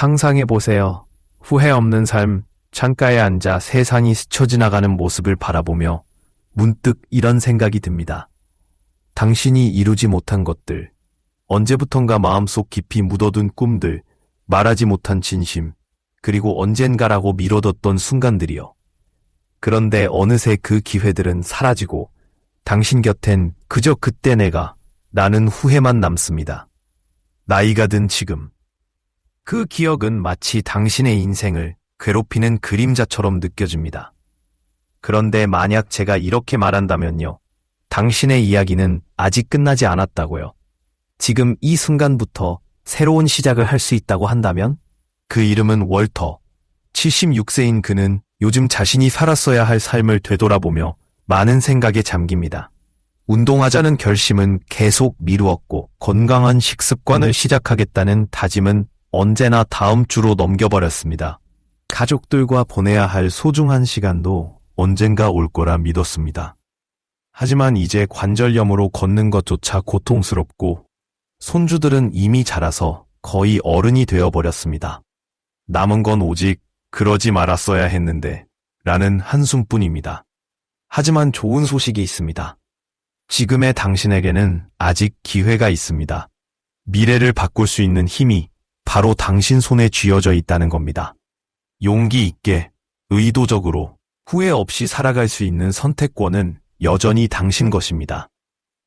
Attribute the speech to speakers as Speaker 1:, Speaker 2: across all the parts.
Speaker 1: 상상해보세요. 후회 없는 삶, 창가에 앉아 세상이 스쳐 지나가는 모습을 바라보며 문득 이런 생각이 듭니다. 당신이 이루지 못한 것들, 언제부턴가 마음속 깊이 묻어둔 꿈들, 말하지 못한 진심, 그리고 언젠가라고 미뤄뒀던 순간들이요. 그런데 어느새 그 기회들은 사라지고 당신 곁엔 그저 그때 나는 후회만 남습니다. 나이가 든 지금. 그 기억은 마치 당신의 인생을 괴롭히는 그림자처럼 느껴집니다. 그런데 만약 제가 이렇게 말한다면요. 당신의 이야기는 아직 끝나지 않았다고요. 지금 이 순간부터 새로운 시작을 할 수 있다고 한다면? 그 이름은 월터. 76세인 그는 요즘 자신이 살았어야 할 삶을 되돌아보며 많은 생각에 잠깁니다. 운동하자는 결심은 계속 미루었고 건강한 식습관을 시작하겠다는 다짐은 언제나 다음 주로 넘겨버렸습니다. 가족들과 보내야 할 소중한 시간도 언젠가 올 거라 믿었습니다. 하지만 이제 관절염으로 걷는 것조차 고통스럽고 손주들은 이미 자라서 거의 어른이 되어버렸습니다. 남은 건 오직 그러지 말았어야 했는데 라는 한숨뿐입니다. 하지만 좋은 소식이 있습니다. 지금의 당신에게는 아직 기회가 있습니다. 미래를 바꿀 수 있는 힘이 바로 당신 손에 쥐어져 있다는 겁니다. 용기 있게, 의도적으로, 후회 없이 살아갈 수 있는 선택권은 여전히 당신 것입니다.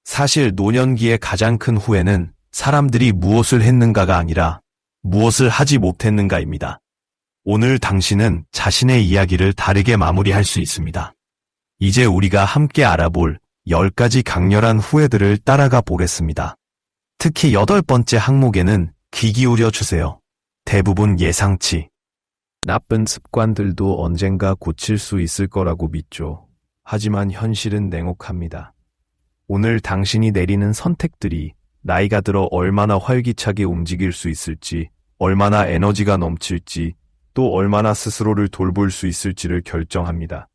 Speaker 1: 사실 노년기의 가장 큰 후회는 사람들이 무엇을 했는가가 아니라 무엇을 하지 못했는가입니다. 오늘 당신은 자신의 이야기를 다르게 마무리할 수 있습니다. 이제 우리가 함께 알아볼 10가지 강렬한 후회들을 따라가 보겠습니다. 특히 8번째 항목에는 귀 기울여 주세요. 대부분 예상치. 나쁜 습관들도 언젠가 고칠 수 있을 거라고 믿죠. 하지만 현실은 냉혹합니다. 오늘 당신이 내리는 선택들이 나이가 들어 얼마나 활기차게 움직일 수 있을지, 얼마나 에너지가 넘칠지, 또 얼마나 스스로를 돌볼 수 있을지를 결정합니다.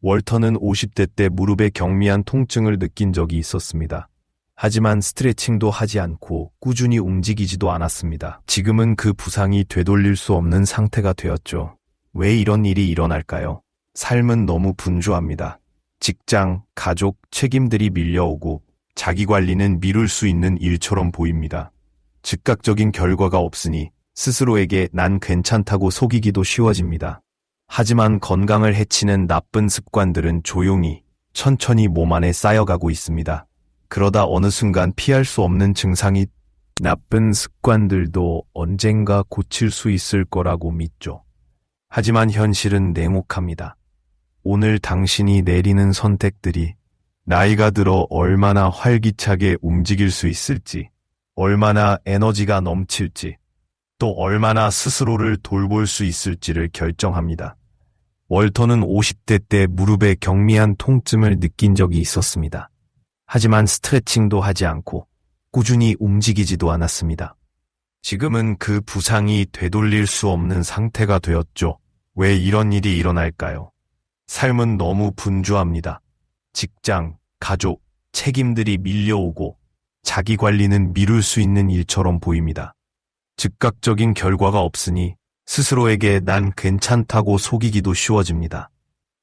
Speaker 1: 월터는 50대 때 무릎에 경미한 통증을 느낀 적이 있었습니다. 하지만 스트레칭도 하지 않고 꾸준히 움직이지도 않았습니다. 지금은 그 부상이 되돌릴 수 없는 상태가 되었죠. 왜 이런 일이 일어날까요? 삶은 너무 분주합니다. 직장, 가족, 책임들이 밀려오고 자기 관리는 미룰 수 있는 일처럼 보입니다. 즉각적인 결과가 없으니 스스로에게 난 괜찮다고 속이기도 쉬워집니다. 하지만 건강을 해치는 나쁜 습관들은 조용히, 천천히 몸 안에 쌓여가고 있습니다. 그러다 어느 순간 피할 수 없는 증상이 나쁜 습관들도 언젠가 고칠 수 있을 거라고 믿죠. 하지만 현실은 냉혹합니다. 오늘 당신이 내리는 선택들이 나이가 들어 얼마나 활기차게 움직일 수 있을지, 얼마나 에너지가 넘칠지, 또 얼마나 스스로를 돌볼 수 있을지를 결정합니다. 월터는 50대 때 무릎에 경미한 통증을 느낀 적이 있었습니다. 하지만 스트레칭도 하지 않고 꾸준히 움직이지도 않았습니다. 지금은 그 부상이 되돌릴 수 없는 상태가 되었죠. 왜 이런 일이 일어날까요? 삶은 너무 분주합니다. 직장, 가족, 책임들이 밀려오고 자기 관리는 미룰 수 있는 일처럼 보입니다. 즉각적인 결과가 없으니 스스로에게 난 괜찮다고 속이기도 쉬워집니다.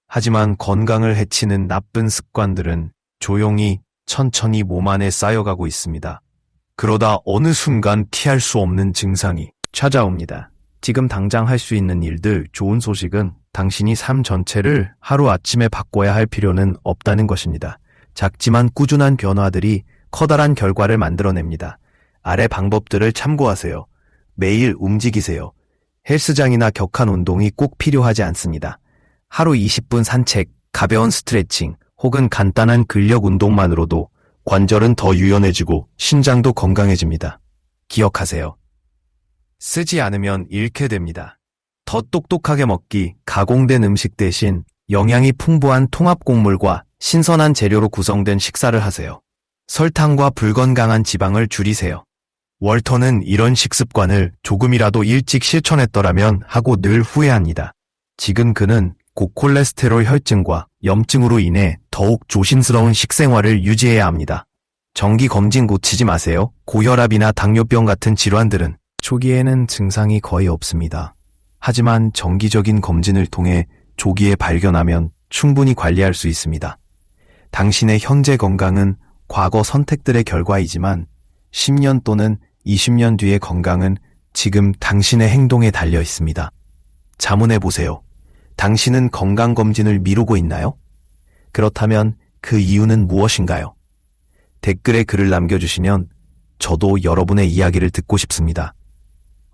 Speaker 1: 하지만 건강을 해치는 나쁜 습관들은 조용히 천천히 몸 안에 쌓여가고 있습니다. 그러다 어느 순간 피할 수 없는 증상이 찾아옵니다. 지금 당장 할 수 있는 일들, 좋은 소식은 당신이 삶 전체를 하루아침에 바꿔야 할 필요는 없다는 것입니다. 작지만 꾸준한 변화들이 커다란 결과를 만들어냅니다. 아래 방법들을 참고하세요. 매일 움직이세요. 헬스장이나 격한 운동이 꼭 필요하지 않습니다. 하루 20분 산책, 가벼운 스트레칭, 혹은 간단한 근력 운동만으로도 관절은 더 유연해지고 신장도 건강해집니다. 기억하세요. 쓰지 않으면 잃게 됩니다. 더 똑똑하게 먹기, 가공된 음식 대신 영양이 풍부한 통합곡물과 신선한 재료로 구성된 식사를 하세요. 설탕과 불건강한 지방을 줄이세요. 월터는 이런 식습관을 조금이라도 일찍 실천했더라면 하고 늘 후회합니다. 지금 그는 고콜레스테롤 혈증과 염증으로 인해 더욱 조심스러운 식생활을 유지해야 합니다. 정기 검진 놓치지 마세요. 고혈압이나 당뇨병 같은 질환들은 초기에는 증상이 거의 없습니다. 하지만 정기적인 검진을 통해 조기에 발견하면 충분히 관리할 수 있습니다. 당신의 현재 건강은 과거 선택들의 결과이지만 10년 또는 20년 뒤의 건강은 지금 당신의 행동에 달려 있습니다. 자문해 보세요. 당신은 건강검진을 미루고 있나요? 그렇다면 그 이유는 무엇인가요? 댓글에 글을 남겨주시면 저도 여러분의 이야기를 듣고 싶습니다.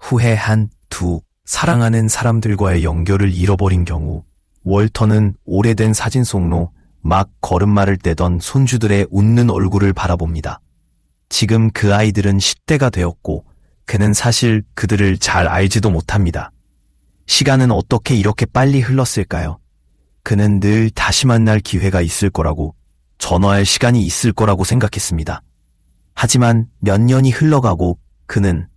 Speaker 1: 후회 2. 사랑하는 사람들과의 연결을 잃어버린 경우. 월터는 오래된 사진 속로 막 걸음마를 떼던 손주들의 웃는 얼굴을 바라봅니다. 지금 그 아이들은 10대가 되었고 그는 사실 그들을 잘 알지도 못합니다. 시간은 어떻게 이렇게 빨리 흘렀을까요? 그는 늘 다시 만날 기회가 있을 거라고, 전화할 시간이 있을 거라고 생각했습니다. 하지만 몇 년이 흘러가고 그는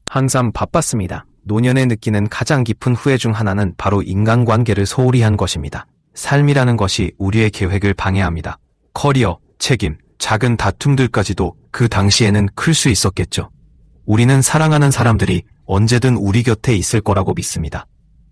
Speaker 1: 항상 바빴습니다. 노년에 느끼는 가장 깊은 후회 중 하나는 바로 인간관계를 소홀히 한 것입니다. 삶이라는 것이 우리의 계획을 방해합니다. 커리어, 책임, 작은 다툼들까지도 그 당시에는 클 수 있었겠죠. 우리는 사랑하는 사람들이 언제든 우리 곁에 있을 거라고 믿습니다.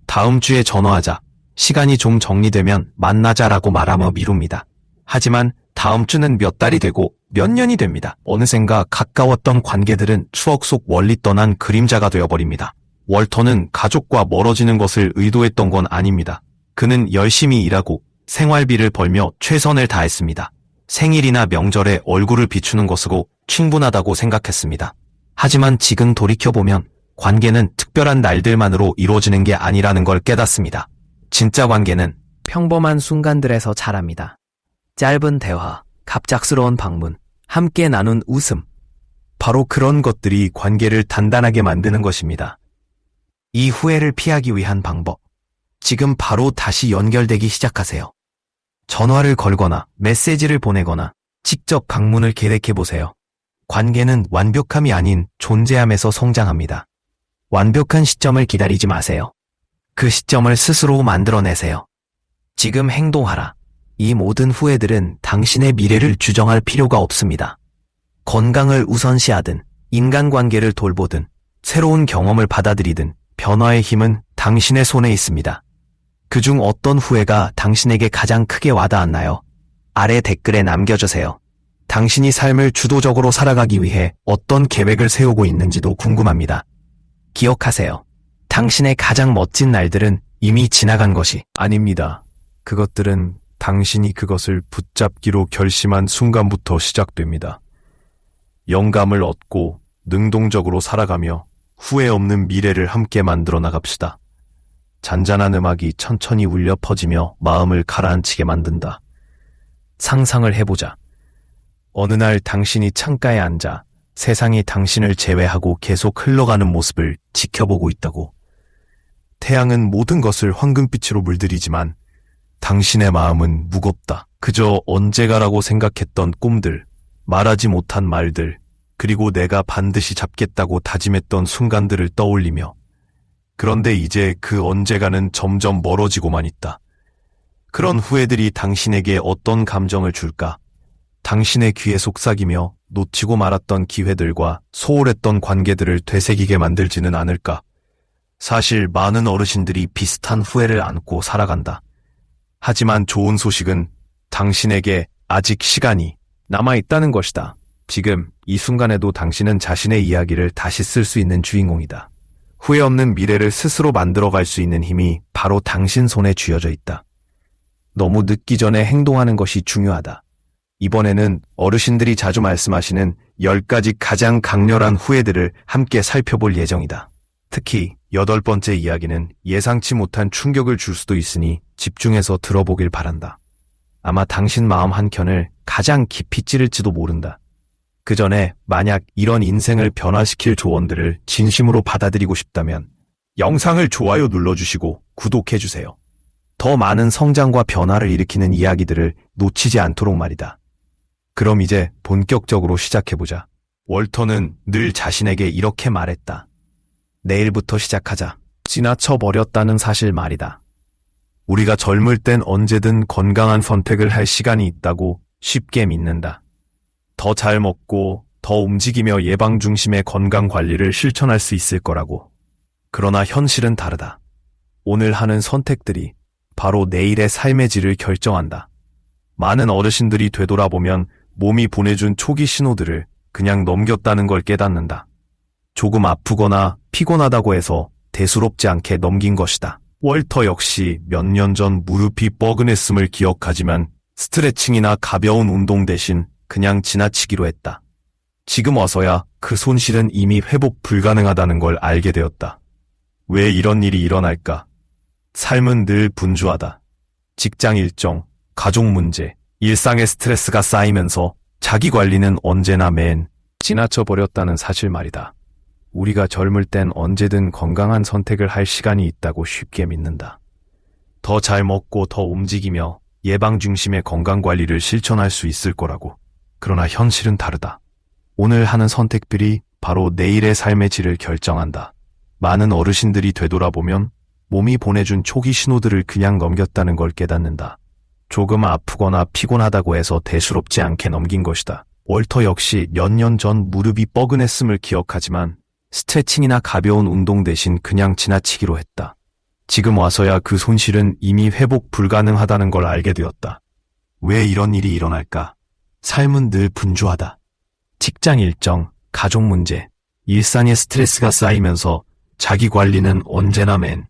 Speaker 1: 다음 주에 전화하자, 시간이 좀 정리되면 만나자라고 말하며 미룹니다. 하지만 다음 주는 몇 달이 되고 몇 년이 됩니다. 어느샌가 가까웠던 관계들은 추억 속 멀리 떠난 그림자가 되어버립니다. 월터는 가족과 멀어지는 것을 의도했던 건 아닙니다. 그는 열심히 일하고 생활비를 벌며 최선을 다했습니다. 생일이나 명절에 얼굴을 비추는 것으로 충분하다고 생각했습니다. 하지만 지금 돌이켜보면 관계는 특별한 날들만으로 이루어지는 게 아니라는 걸 깨닫습니다. 진짜 관계는 평범한 순간들에서 자랍니다. 짧은 대화, 갑작스러운 방문, 함께 나눈 웃음. 바로 그런 것들이 관계를 단단하게 만드는 것입니다. 이 후회를 피하기 위한 방법. 지금 바로 다시 연결되기 시작하세요. 전화를 걸거나 메시지를 보내거나 직접 방문을 계획해보세요. 관계는 완벽함이 아닌 존재함에서 성장합니다. 완벽한 시점을 기다리지 마세요. 그 시점을 스스로 만들어내세요. 지금 행동하라. 이 모든 후회들은 당신의 미래를 주정할 필요가 없습니다. 건강을 우선시하든, 인간관계를 돌보든, 새로운 경험을 받아들이든 변화의 힘은 당신의 손에 있습니다. 그중 어떤 후회가 당신에게 가장 크게 와닿았나요? 아래 댓글에 남겨주세요. 당신이 삶을 주도적으로 살아가기 위해 어떤 계획을 세우고 있는지도 궁금합니다. 기억하세요. 당신의 가장 멋진 날들은 이미 지나간 것이 아닙니다. 그것들은 당신이 그것을 붙잡기로 결심한 순간부터 시작됩니다. 영감을 얻고 능동적으로 살아가며 후회 없는 미래를 함께 만들어 나갑시다. 잔잔한 음악이 천천히 울려 퍼지며 마음을 가라앉히게 만든다. 상상을 해보자. 어느 날 당신이 창가에 앉아 세상이 당신을 제외하고 계속 흘러가는 모습을 지켜보고 있다고. 태양은 모든 것을 황금빛으로 물들이지만 당신의 마음은 무겁다. 그저 언제가라고 생각했던 꿈들, 말하지 못한 말들, 그리고 내가 반드시 잡겠다고 다짐했던 순간들을 떠올리며, 그런데 이제 그 언제가는 점점 멀어지고만 있다. 그런 후회들이 당신에게 어떤 감정을 줄까? 당신의 귀에 속삭이며 놓치고 말았던 기회들과 소홀했던 관계들을 되새기게 만들지는 않을까? 사실 많은 어르신들이 비슷한 후회를 안고 살아간다. 하지만 좋은 소식은 당신에게 아직 시간이 남아있다는 것이다. 지금 이 순간에도 당신은 자신의 이야기를 다시 쓸 수 있는 주인공이다. 후회 없는 미래를 스스로 만들어갈 수 있는 힘이 바로 당신 손에 쥐어져 있다. 너무 늦기 전에 행동하는 것이 중요하다. 이번에는 어르신들이 자주 말씀하시는 10가지 가장 강렬한 후회들을 함께 살펴볼 예정이다. 특히 8번째 이야기는 예상치 못한 충격을 줄 수도 있으니 집중해서 들어보길 바란다. 아마 당신 마음 한켠을 가장 깊이 찌를지도 모른다. 그 전에 만약 이런 인생을 변화시킬 조언들을 진심으로 받아들이고 싶다면 영상을 좋아요 눌러주시고 구독해주세요. 더 많은 성장과 변화를 일으키는 이야기들을 놓치지 않도록 말이다. 그럼 이제 본격적으로 시작해보자. 월터는 늘 자신에게 이렇게 말했다. 내일부터 시작하자. 지나쳐버렸다는 사실 말이다. 우리가 젊을 땐 언제든 건강한 선택을 할 시간이 있다고 쉽게 믿는다. 더 잘 먹고, 더 움직이며 예방 중심의 건강 관리를 실천할 수 있을 거라고. 그러나 현실은 다르다. 오늘 하는 선택들이 바로 내일의 삶의 질을 결정한다. 많은 어르신들이 되돌아보면 몸이 보내준 초기 신호들을 그냥 넘겼다는 걸 깨닫는다. 조금 아프거나 피곤하다고 해서 대수롭지 않게 넘긴 것이다. 월터 역시 몇 년 전 무릎이 뻐근했음을 기억하지만 스트레칭이나 가벼운 운동 대신 그냥 지나치기로 했다. 지금 와서야 그 손실은 이미 회복 불가능하다는 걸 알게 되었다. 왜 이런 일이 일어날까? 삶은 늘 분주하다. 직장 일정, 가족 문제, 일상의 스트레스가 쌓이면서 자기 관리는 언제나 맨 지나쳐 버렸다는 사실 말이다. 우리가 젊을 땐 언제든 건강한 선택을 할 시간이 있다고 쉽게 믿는다. 더 잘 먹고 더 움직이며 예방 중심의 건강 관리를 실천할 수 있을 거라고. 그러나 현실은 다르다. 오늘 하는 선택들이 바로 내일의 삶의 질을 결정한다. 많은 어르신들이 되돌아보면 몸이 보내준 초기 신호들을 그냥 넘겼다는 걸 깨닫는다. 조금 아프거나 피곤하다고 해서 대수롭지 않게 넘긴 것이다. 월터 역시 몇 년 전 무릎이 뻐근했음을 기억하지만 스트레칭이나 가벼운 운동 대신 그냥 지나치기로 했다. 지금 와서야 그 손실은 이미 회복 불가능하다는 걸 알게 되었다. 왜 이런 일이 일어날까? 삶은 늘 분주하다. 직장 일정, 가족 문제, 일상의 스트레스가 쌓이면서 자기 관리는 언제나 맨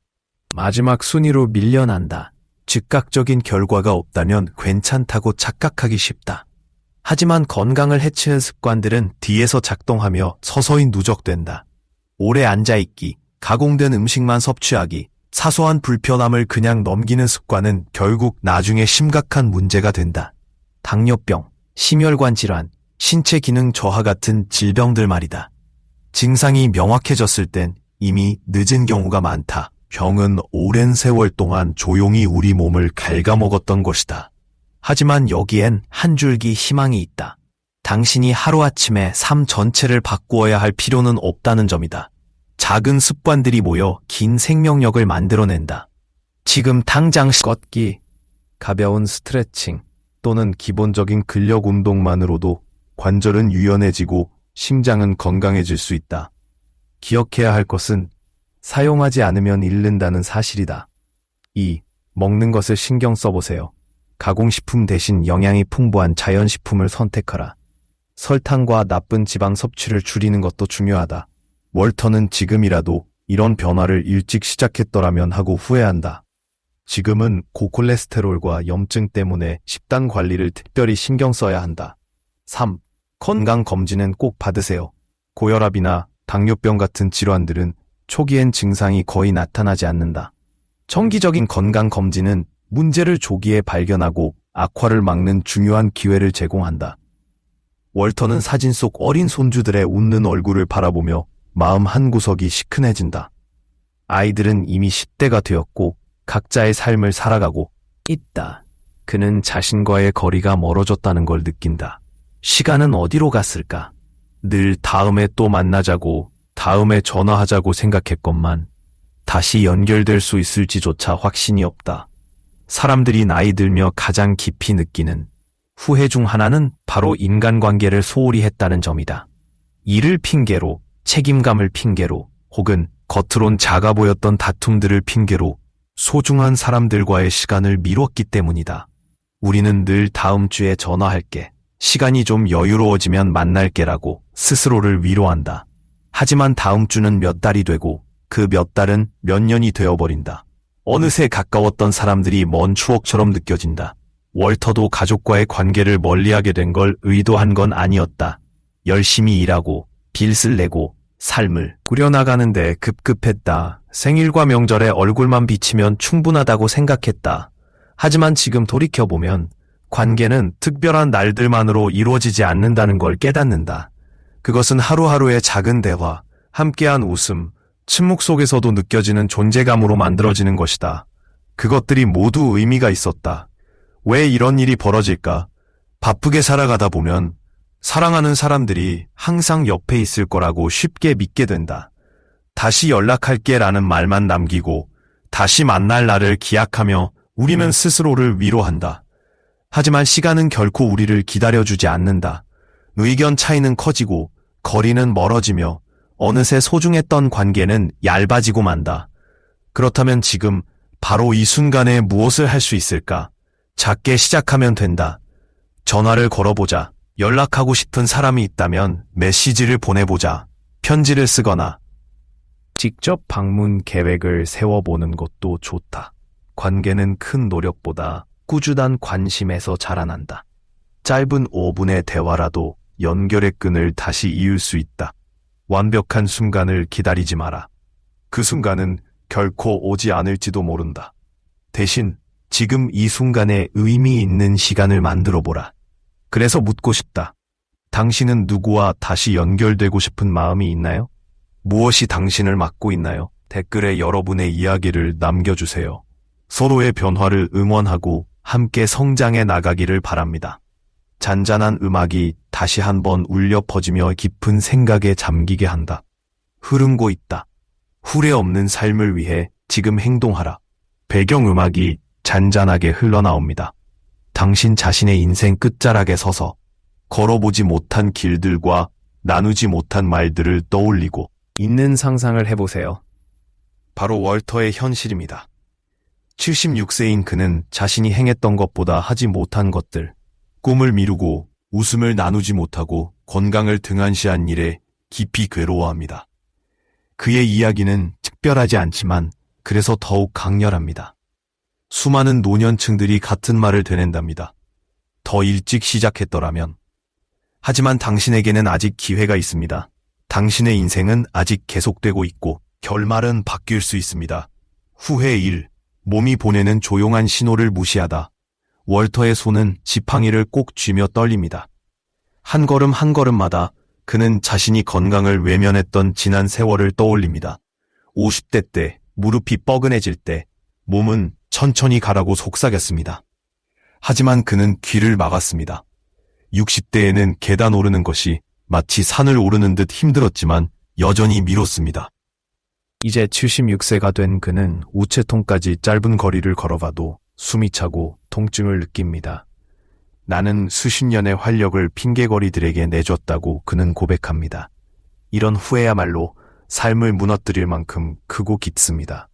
Speaker 1: 마지막 순위로 밀려난다. 즉각적인 결과가 없다면 괜찮다고 착각하기 쉽다. 하지만 건강을 해치는 습관들은 뒤에서 작동하며 서서히 누적된다. 오래 앉아있기, 가공된 음식만 섭취하기, 사소한 불편함을 그냥 넘기는 습관은 결국 나중에 심각한 문제가 된다. 당뇨병, 심혈관 질환, 신체 기능 저하 같은 질병들 말이다. 증상이 명확해졌을 땐 이미 늦은 경우가 많다. 병은 오랜 세월 동안 조용히 우리 몸을 갉아먹었던 것이다. 하지만 여기엔 한 줄기 희망이 있다. 당신이 하루아침에 삶 전체를 바꾸어야 할 필요는 없다는 점이다. 작은 습관들이 모여 긴 생명력을 만들어낸다. 지금 당장 걷기, 가벼운 스트레칭 또는 기본적인 근력 운동만으로도 관절은 유연해지고 심장은 건강해질 수 있다. 기억해야 할 것은 사용하지 않으면 잃는다는 사실이다. 2. 먹는 것을 신경 써보세요. 가공식품 대신 영양이 풍부한 자연식품을 선택하라. 설탕과 나쁜 지방 섭취를 줄이는 것도 중요하다. 월터는 지금이라도 이런 변화를 일찍 시작했더라면 하고 후회한다. 지금은 고콜레스테롤과 염증 때문에 식단 관리를 특별히 신경 써야 한다. 3. 건강검진은 꼭 받으세요. 고혈압이나 당뇨병 같은 질환들은 초기엔 증상이 거의 나타나지 않는다. 정기적인 건강검진은 문제를 조기에 발견하고 악화를 막는 중요한 기회를 제공한다. 월터는 사진 속 어린 손주들의 웃는 얼굴을 바라보며 마음 한구석이 시큰해진다. 아이들은 이미 10대가 되었고 각자의 삶을 살아가고 있다. 그는 자신과의 거리가 멀어졌다는 걸 느낀다. 시간은 어디로 갔을까? 늘 다음에 또 만나자고, 다음에 전화하자고 생각했건만 다시 연결될 수 있을지조차 확신이 없다. 사람들이 나이 들며 가장 깊이 느끼는 후회 중 하나는 바로 인간관계를 소홀히 했다는 점이다. 일을 핑계로, 책임감을 핑계로, 혹은 겉으론 작아 보였던 다툼들을 핑계로 소중한 사람들과의 시간을 미뤘기 때문이다. 우리는 늘 다음 주에 전화할게, 시간이 좀 여유로워지면 만날게라고 스스로를 위로한다. 하지만 다음 주는 몇 달이 되고 그 몇 달은 몇 년이 되어버린다. 어느새 가까웠던 사람들이 먼 추억처럼 느껴진다. 월터도 가족과의 관계를 멀리하게 된 걸 의도한 건 아니었다. 열심히 일하고 빌을 내고 삶을 꾸려나가는데 급급했다. 생일과 명절에 얼굴만 비치면 충분하다고 생각했다. 하지만 지금 돌이켜보면 관계는 특별한 날들만으로 이루어지지 않는다는 걸 깨닫는다. 그것은 하루하루의 작은 대화, 함께한 웃음, 침묵 속에서도 느껴지는 존재감으로 만들어지는 것이다. 그것들이 모두 의미가 있었다. 왜 이런 일이 벌어질까? 바쁘게 살아가다 보면 사랑하는 사람들이 항상 옆에 있을 거라고 쉽게 믿게 된다. 다시 연락할게 라는 말만 남기고 다시 만날 날을 기약하며 우리는 스스로를 위로한다. 하지만 시간은 결코 우리를 기다려주지 않는다. 의견 차이는 커지고 거리는 멀어지며 어느새 소중했던 관계는 얇아지고 만다. 그렇다면 지금 바로 이 순간에 무엇을 할 수 있을까? 작게 시작하면 된다. 전화를 걸어보자. 연락하고 싶은 사람이 있다면 메시지를 보내보자. 편지를 쓰거나 직접 방문 계획을 세워보는 것도 좋다. 관계는 큰 노력보다 꾸준한 관심에서 자라난다. 짧은 5분의 대화라도 연결의 끈을 다시 이을 수 있다. 완벽한 순간을 기다리지 마라. 그 순간은 결코 오지 않을지도 모른다. 대신 지금 이 순간에 의미 있는 시간을 만들어 보라. 그래서 묻고 싶다. 당신은 누구와 다시 연결되고 싶은 마음이 있나요? 무엇이 당신을 막고 있나요? 댓글에 여러분의 이야기를 남겨주세요. 서로의 변화를 응원하고 함께 성장해 나가기를 바랍니다. 잔잔한 음악이 다시 한번 울려 퍼지며 깊은 생각에 잠기게 한다. 흐르고 있다. 후회 없는 삶을 위해 지금 행동하라. 배경음악이 잔잔하게 흘러나옵니다. 당신 자신의 인생 끝자락에 서서 걸어보지 못한 길들과 나누지 못한 말들을 떠올리고 있는 상상을 해보세요. 바로 월터의 현실입니다. 76세인 그는 자신이 행했던 것보다 하지 못한 것들, 꿈을 미루고 웃음을 나누지 못하고 건강을 등한시한 일에 깊이 괴로워합니다. 그의 이야기는 특별하지 않지만 그래서 더욱 강렬합니다. 수많은 노년층들이 같은 말을 되낸답니다. 더 일찍 시작했더라면. 하지만 당신에게는 아직 기회가 있습니다. 당신의 인생은 아직 계속되고 있고 결말은 바뀔 수 있습니다. 후회 1. 몸이 보내는 조용한 신호를 무시하다. 월터의 손은 지팡이를 꼭 쥐며 떨립니다. 한 걸음 한 걸음마다 그는 자신이 건강을 외면했던 지난 세월을 떠올립니다. 50대 때 무릎이 뻐근해질 때 몸은 천천히 가라고 속삭였습니다. 하지만 그는 귀를 막았습니다. 60대에는 계단 오르는 것이 마치 산을 오르는 듯 힘들었지만 여전히 미뤘습니다. 이제 76세가 된 그는 우체통까지 짧은 거리를 걸어가도 숨이 차고 통증을 느낍니다. 나는 수십 년의 활력을 핑계거리들에게 내줬다고 그는 고백합니다. 이런 후회야말로 삶을 무너뜨릴 만큼 크고 깊습니다.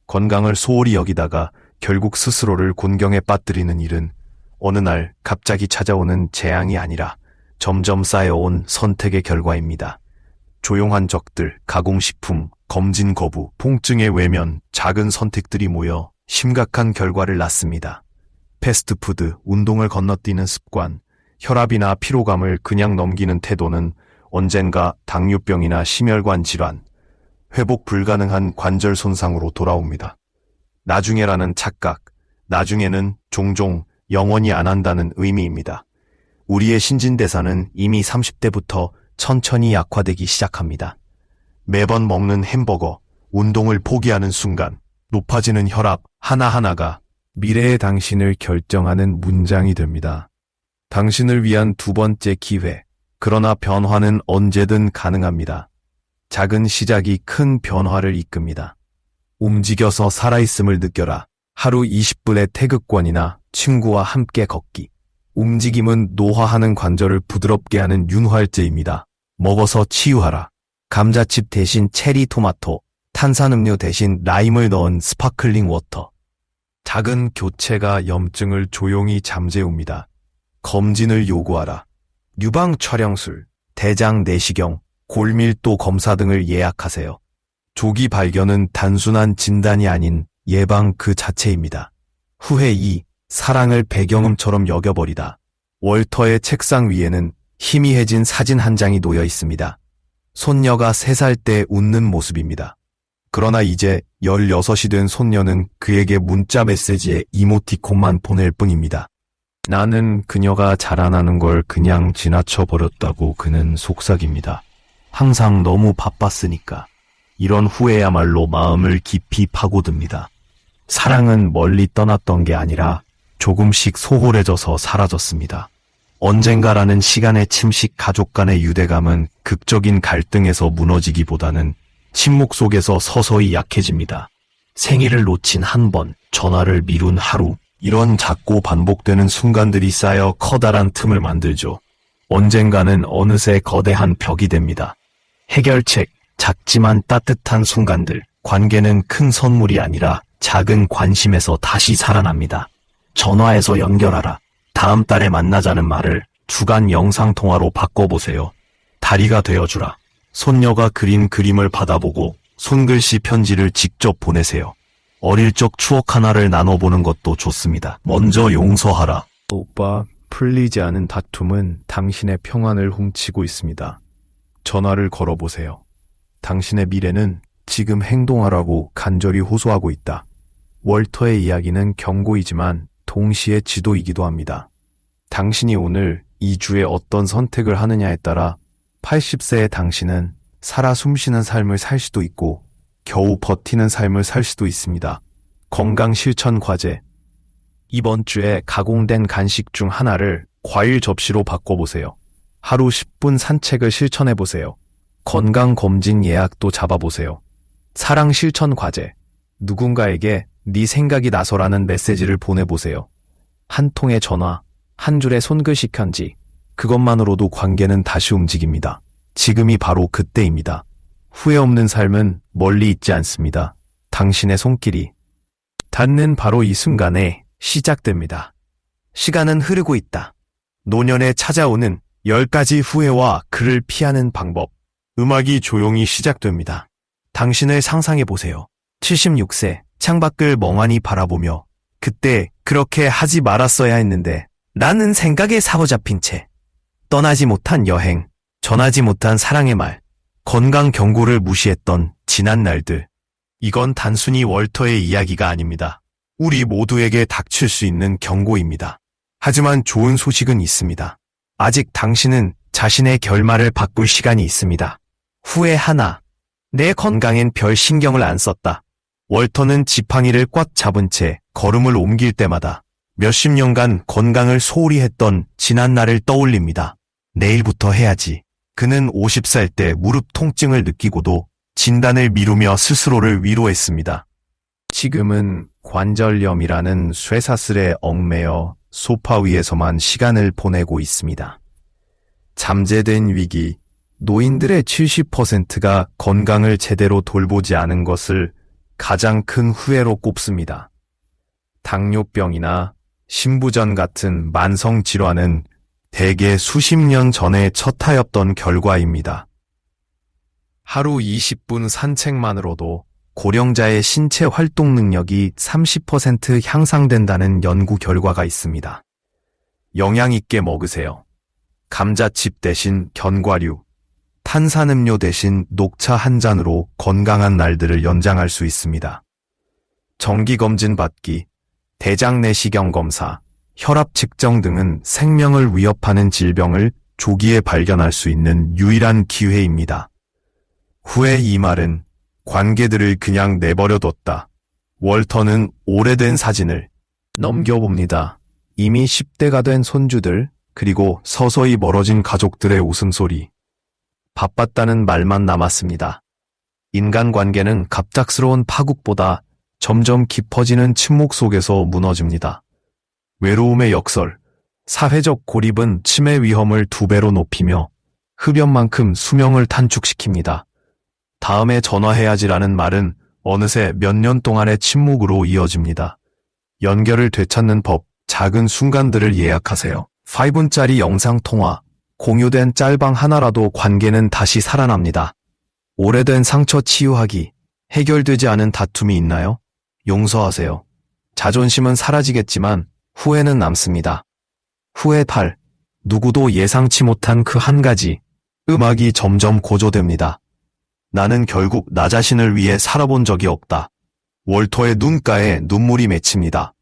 Speaker 1: 건강을 소홀히 여기다가 결국 스스로를 곤경에 빠뜨리는 일은 어느 날 갑자기 찾아오는 재앙이 아니라 점점 쌓여온 선택의 결과입니다. 조용한 적들, 가공식품, 검진 거부, 통증의 외면, 작은 선택들이 모여 심각한 결과를 낳습니다. 패스트푸드, 운동을 건너뛰는 습관, 혈압이나 피로감을 그냥 넘기는 태도는 언젠가 당뇨병이나 심혈관 질환, 회복 불가능한 관절 손상으로 돌아옵니다. 나중에라는 착각, 나중에는 종종 영원히 안 한다는 의미입니다. 우리의 신진대사는 이미 30대부터 천천히 약화되기 시작합니다. 매번 먹는 햄버거, 운동을 포기하는 순간 높아지는 혈압 하나하나가 미래의 당신을 결정하는 문장이 됩니다. 당신을 위한 두 번째 기회, 그러나 변화는 언제든 가능합니다. 작은 시작이 큰 변화를 이끕니다. 움직여서 살아있음을 느껴라. 하루 20분의 태극권이나 친구와 함께 걷기. 움직임은 노화하는 관절을 부드럽게 하는 윤활제입니다. 먹어서 치유하라. 감자칩 대신 체리 토마토, 탄산음료 대신 라임을 넣은 스파클링 워터. 작은 교체가 염증을 조용히 잠재웁니다. 검진을 요구하라. 유방 촬영술, 대장 내시경, 골밀도 검사 등을 예약하세요. 조기 발견은 단순한 진단이 아닌 예방 그 자체입니다. 후회 2. 사랑을 배경음처럼 여겨버리다. 월터의 책상 위에는 희미해진 사진 한 장이 놓여 있습니다. 손녀가 3살 때 웃는 모습입니다. 그러나 이제 16이 된 손녀는 그에게 문자 메시지에 이모티콘만 보낼 뿐입니다. 나는 그녀가 자라나는 걸 그냥 지나쳐버렸다고 그는 속삭입니다. 항상 너무 바빴으니까. 이런 후회야말로 마음을 깊이 파고듭니다. 사랑은 멀리 떠났던 게 아니라 조금씩 소홀해져서 사라졌습니다. 언젠가라는 시간의 침식 가족 간의 유대감은 극적인 갈등에서 무너지기보다는 침묵 속에서 서서히 약해집니다. 생일을 놓친 한 번, 전화를 미룬 하루, 이런 작고 반복되는 순간들이 쌓여 커다란 틈을 만들죠. 언젠가는 어느새 거대한 벽이 됩니다. 해결책, 작지만 따뜻한 순간들. 관계는 큰 선물이 아니라 작은 관심에서 다시 살아납니다. 전화해서 연결하라. 다음 달에 만나자는 말을 주간 영상통화로 바꿔보세요. 다리가 되어주라. 손녀가 그린 그림을 받아보고 손글씨 편지를 직접 보내세요. 어릴 적 추억 하나를 나눠보는 것도 좋습니다. 먼저 용서하라. 오빠, 풀리지 않은 다툼은 당신의 평안을 훔치고 있습니다. 전화를 걸어보세요. 당신의 미래는 지금 행동하라고 간절히 호소하고 있다. 월터의 이야기는 경고이지만 동시에 지도이기도 합니다. 당신이 오늘 이 주에 어떤 선택을 하느냐에 따라 80세의 당신은 살아 숨쉬는 삶을 살 수도 있고 겨우 버티는 삶을 살 수도 있습니다. 건강 실천 과제. 이번 주에 가공된 간식 중 하나를 과일 접시로 바꿔보세요. 하루 10분 산책을 실천해보세요. 건강검진 예약도 잡아보세요. 사랑 실천 과제. 누군가에게 네 생각이 나서라는 메시지를 보내보세요. 한 통의 전화, 한 줄의 손글씨 편지. 그것만으로도 관계는 다시 움직입니다. 지금이 바로 그때입니다. 후회 없는 삶은 멀리 있지 않습니다. 당신의 손길이 닿는 바로 이 순간에 시작됩니다. 시간은 흐르고 있다. 노년에 찾아오는 10가지 후회와 그를 피하는 방법. 음악이 조용히 시작됩니다. 당신을 상상해보세요. 76세, 창밖을 멍하니 바라보며 그때 그렇게 하지 말았어야 했는데 나는 생각에 사로잡힌 채 떠나지 못한 여행, 전하지 못한 사랑의 말, 건강 경고를 무시했던 지난 날들. 이건 단순히 월터의 이야기가 아닙니다. 우리 모두에게 닥칠 수 있는 경고입니다. 하지만 좋은 소식은 있습니다. 아직 당신은 자신의 결말을 바꿀 시간이 있습니다. 후회 하나. 내 건강엔 별 신경을 안 썼다. 월터는 지팡이를 꽉 잡은 채 걸음을 옮길 때마다 몇십 년간 건강을 소홀히 했던 지난 날을 떠올립니다. 내일부터 해야지. 그는 50살 때 무릎 통증을 느끼고도 진단을 미루며 스스로를 위로했습니다. 지금은 관절염이라는 쇠사슬에 얽매여 소파 위에서만 시간을 보내고 있습니다. 잠재된 위기. 노인들의 70%가 건강을 제대로 돌보지 않은 것을 가장 큰 후회로 꼽습니다. 당뇨병이나 신부전 같은 만성 질환은 대개 수십 년 전에 처타였던 결과입니다. 하루 20분 산책만으로도 고령자의 신체 활동 능력이 30% 향상된다는 연구 결과가 있습니다. 영양 있게 먹으세요. 감자칩 대신 견과류, 탄산음료 대신 녹차 한 잔으로 건강한 날들을 연장할 수 있습니다. 정기검진 받기, 대장 내시경 검사, 혈압 측정 등은 생명을 위협하는 질병을 조기에 발견할 수 있는 유일한 기회입니다. 후에 이 말은 관계들을 그냥 내버려뒀다. 월터는 오래된 사진을 넘겨봅니다. 이미 10대가 된 손주들, 그리고 서서히 멀어진 가족들의 웃음소리. 바빴다는 말만 남았습니다. 인간관계는 갑작스러운 파국보다 점점 깊어지는 침묵 속에서 무너집니다. 외로움의 역설, 사회적 고립은 치매 위험을 2배로 높이며 흡연만큼 수명을 단축시킵니다. 다음에 전화해야지라는 말은 어느새 몇 년 동안의 침묵으로 이어집니다. 연결을 되찾는 법, 작은 순간들을 예약하세요. 5분짜리 영상통화, 공유된 짤방 하나라도 관계는 다시 살아납니다. 오래된 상처 치유하기, 해결되지 않은 다툼이 있나요? 용서하세요. 자존심은 사라지겠지만 후회는 남습니다. 후회 8. 누구도 예상치 못한 그 한 가지. 음악이 점점 고조됩니다. 나는 결국 나 자신을 위해 살아본 적이 없다. 월터의 눈가에 눈물이 맺힙니다.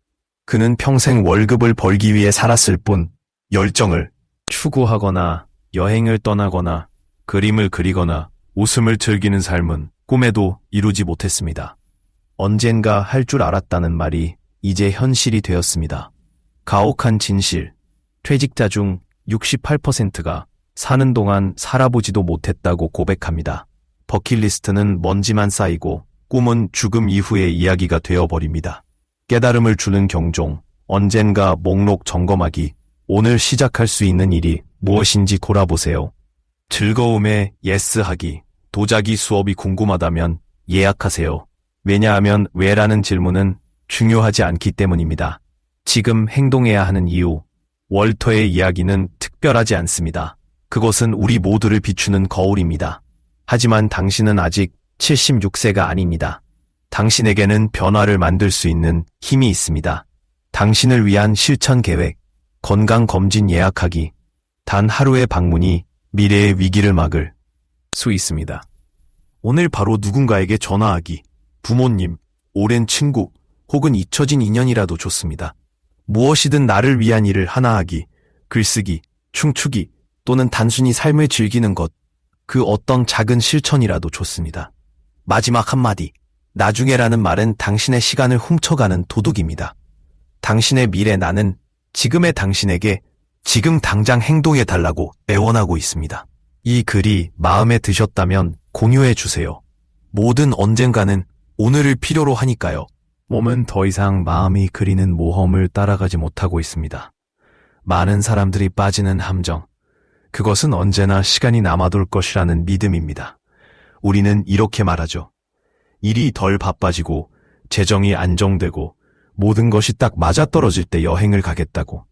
Speaker 1: 그는 평생 월급을 벌기 위해 살았을 뿐 열정을 추구하거나 여행을 떠나거나 그림을 그리거나 웃음을 즐기는 삶은 꿈에도 이루지 못했습니다. 언젠가 할 줄 알았다는 말이 이제 현실이 되었습니다. 가혹한 진실. 퇴직자 중 68%가 사는 동안 살아보지도 못했다고 고백합니다. 버킷리스트는 먼지만 쌓이고 꿈은 죽음 이후의 이야기가 되어버립니다. 깨달음을 주는 경종. 언젠가 목록 점검하기. 오늘 시작할 수 있는 일이 무엇인지 돌아보세요. 즐거움에 예스하기, 도자기 수업이 궁금하다면 예약하세요. 왜냐하면 왜라는 질문은 중요하지 않기 때문입니다. 지금 행동해야 하는 이유, 월터의 이야기는 특별하지 않습니다. 그것은 우리 모두를 비추는 거울입니다. 하지만 당신은 아직 76세가 아닙니다. 당신에게는 변화를 만들 수 있는 힘이 있습니다. 당신을 위한 실천 계획, 건강검진 예약하기, 단 하루의 방문이 미래의 위기를 막을 수 있습니다. 오늘 바로 누군가에게 전화하기, 부모님, 오랜 친구, 혹은 잊혀진 인연이라도 좋습니다. 무엇이든 나를 위한 일을 하나 하기, 글쓰기, 춤추기, 또는 단순히 삶을 즐기는 것, 그 어떤 작은 실천이라도 좋습니다. 마지막 한마디, 나중에라는 말은 당신의 시간을 훔쳐가는 도둑입니다. 당신의 미래 나는 지금의 당신에게 지금 당장 행동해 달라고 애원하고 있습니다. 이 글이 마음에 드셨다면 공유해 주세요. 모든 언젠가는 오늘을 필요로 하니까요. 몸은 더 이상 마음이 그리는 모험을 따라가지 못하고 있습니다. 많은 사람들이 빠지는 함정, 그것은 언제나 시간이 남아돌 것이라는 믿음입니다. 우리는 이렇게 말하죠. 일이 덜 바빠지고 재정이 안정되고 모든 것이 딱 맞아떨어질 때 여행을 가겠다고.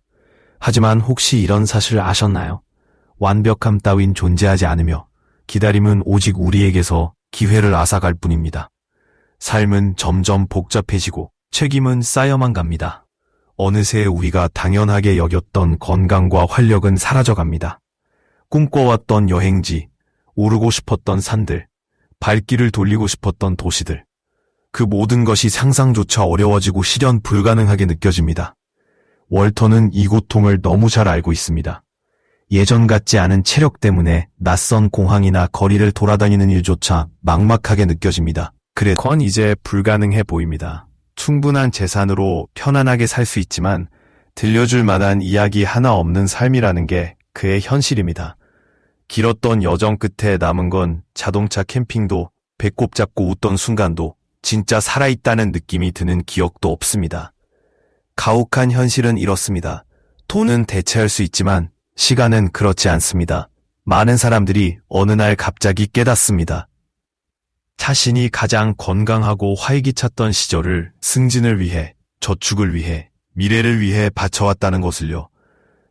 Speaker 1: 하지만 혹시 이런 사실을 아셨나요? 완벽함 따윈 존재하지 않으며 기다림은 오직 우리에게서 기회를 앗아갈 뿐입니다. 삶은 점점 복잡해지고 책임은 쌓여만 갑니다. 어느새 우리가 당연하게 여겼던 건강과 활력은 사라져갑니다. 꿈꿔왔던 여행지, 오르고 싶었던 산들, 발길을 돌리고 싶었던 도시들, 그 모든 것이 상상조차 어려워지고 실현 불가능하게 느껴집니다. 월터는 이 고통을 너무 잘 알고 있습니다. 예전 같지 않은 체력 때문에 낯선 공항이나 거리를 돌아다니는 일조차 막막하게 느껴집니다. 그건 이제 불가능해 보입니다. 충분한 재산으로 편안하게 살 수 있지만 들려줄 만한 이야기 하나 없는 삶이라는 게 그의 현실입니다. 길었던 여정 끝에 남은 건 자동차 캠핑도, 배꼽 잡고 웃던 순간도, 진짜 살아있다는 느낌이 드는 기억도 없습니다. 가혹한 현실은 이렇습니다. 돈은 대체할 수 있지만 시간은 그렇지 않습니다. 많은 사람들이 어느 날 갑자기 깨닫습니다. 자신이 가장 건강하고 활기찼던 시절을 승진을 위해, 저축을 위해, 미래를 위해 바쳐왔다는 것을요.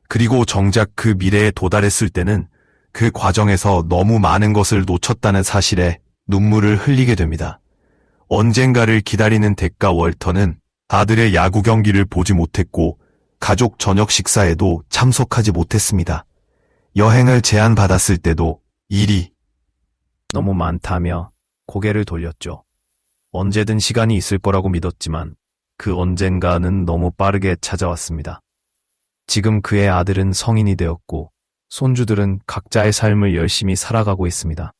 Speaker 1: 그리고 정작 그 미래에 도달했을 때는 그 과정에서 너무 많은 것을 놓쳤다는 사실에 눈물을 흘리게 됩니다. 언젠가를 기다리는 대가 월터는 아들의 야구 경기를 보지 못했고 가족 저녁 식사에도 참석하지 못했습니다. 여행을 제안받았을 때도 일이 너무 많다며 고개를 돌렸죠. 언제든 시간이 있을 거라고 믿었지만 그 언젠가는 너무 빠르게 찾아왔습니다. 지금 그의 아들은 성인이 되었고 손주들은 각자의 삶을 열심히 살아가고 있습니다.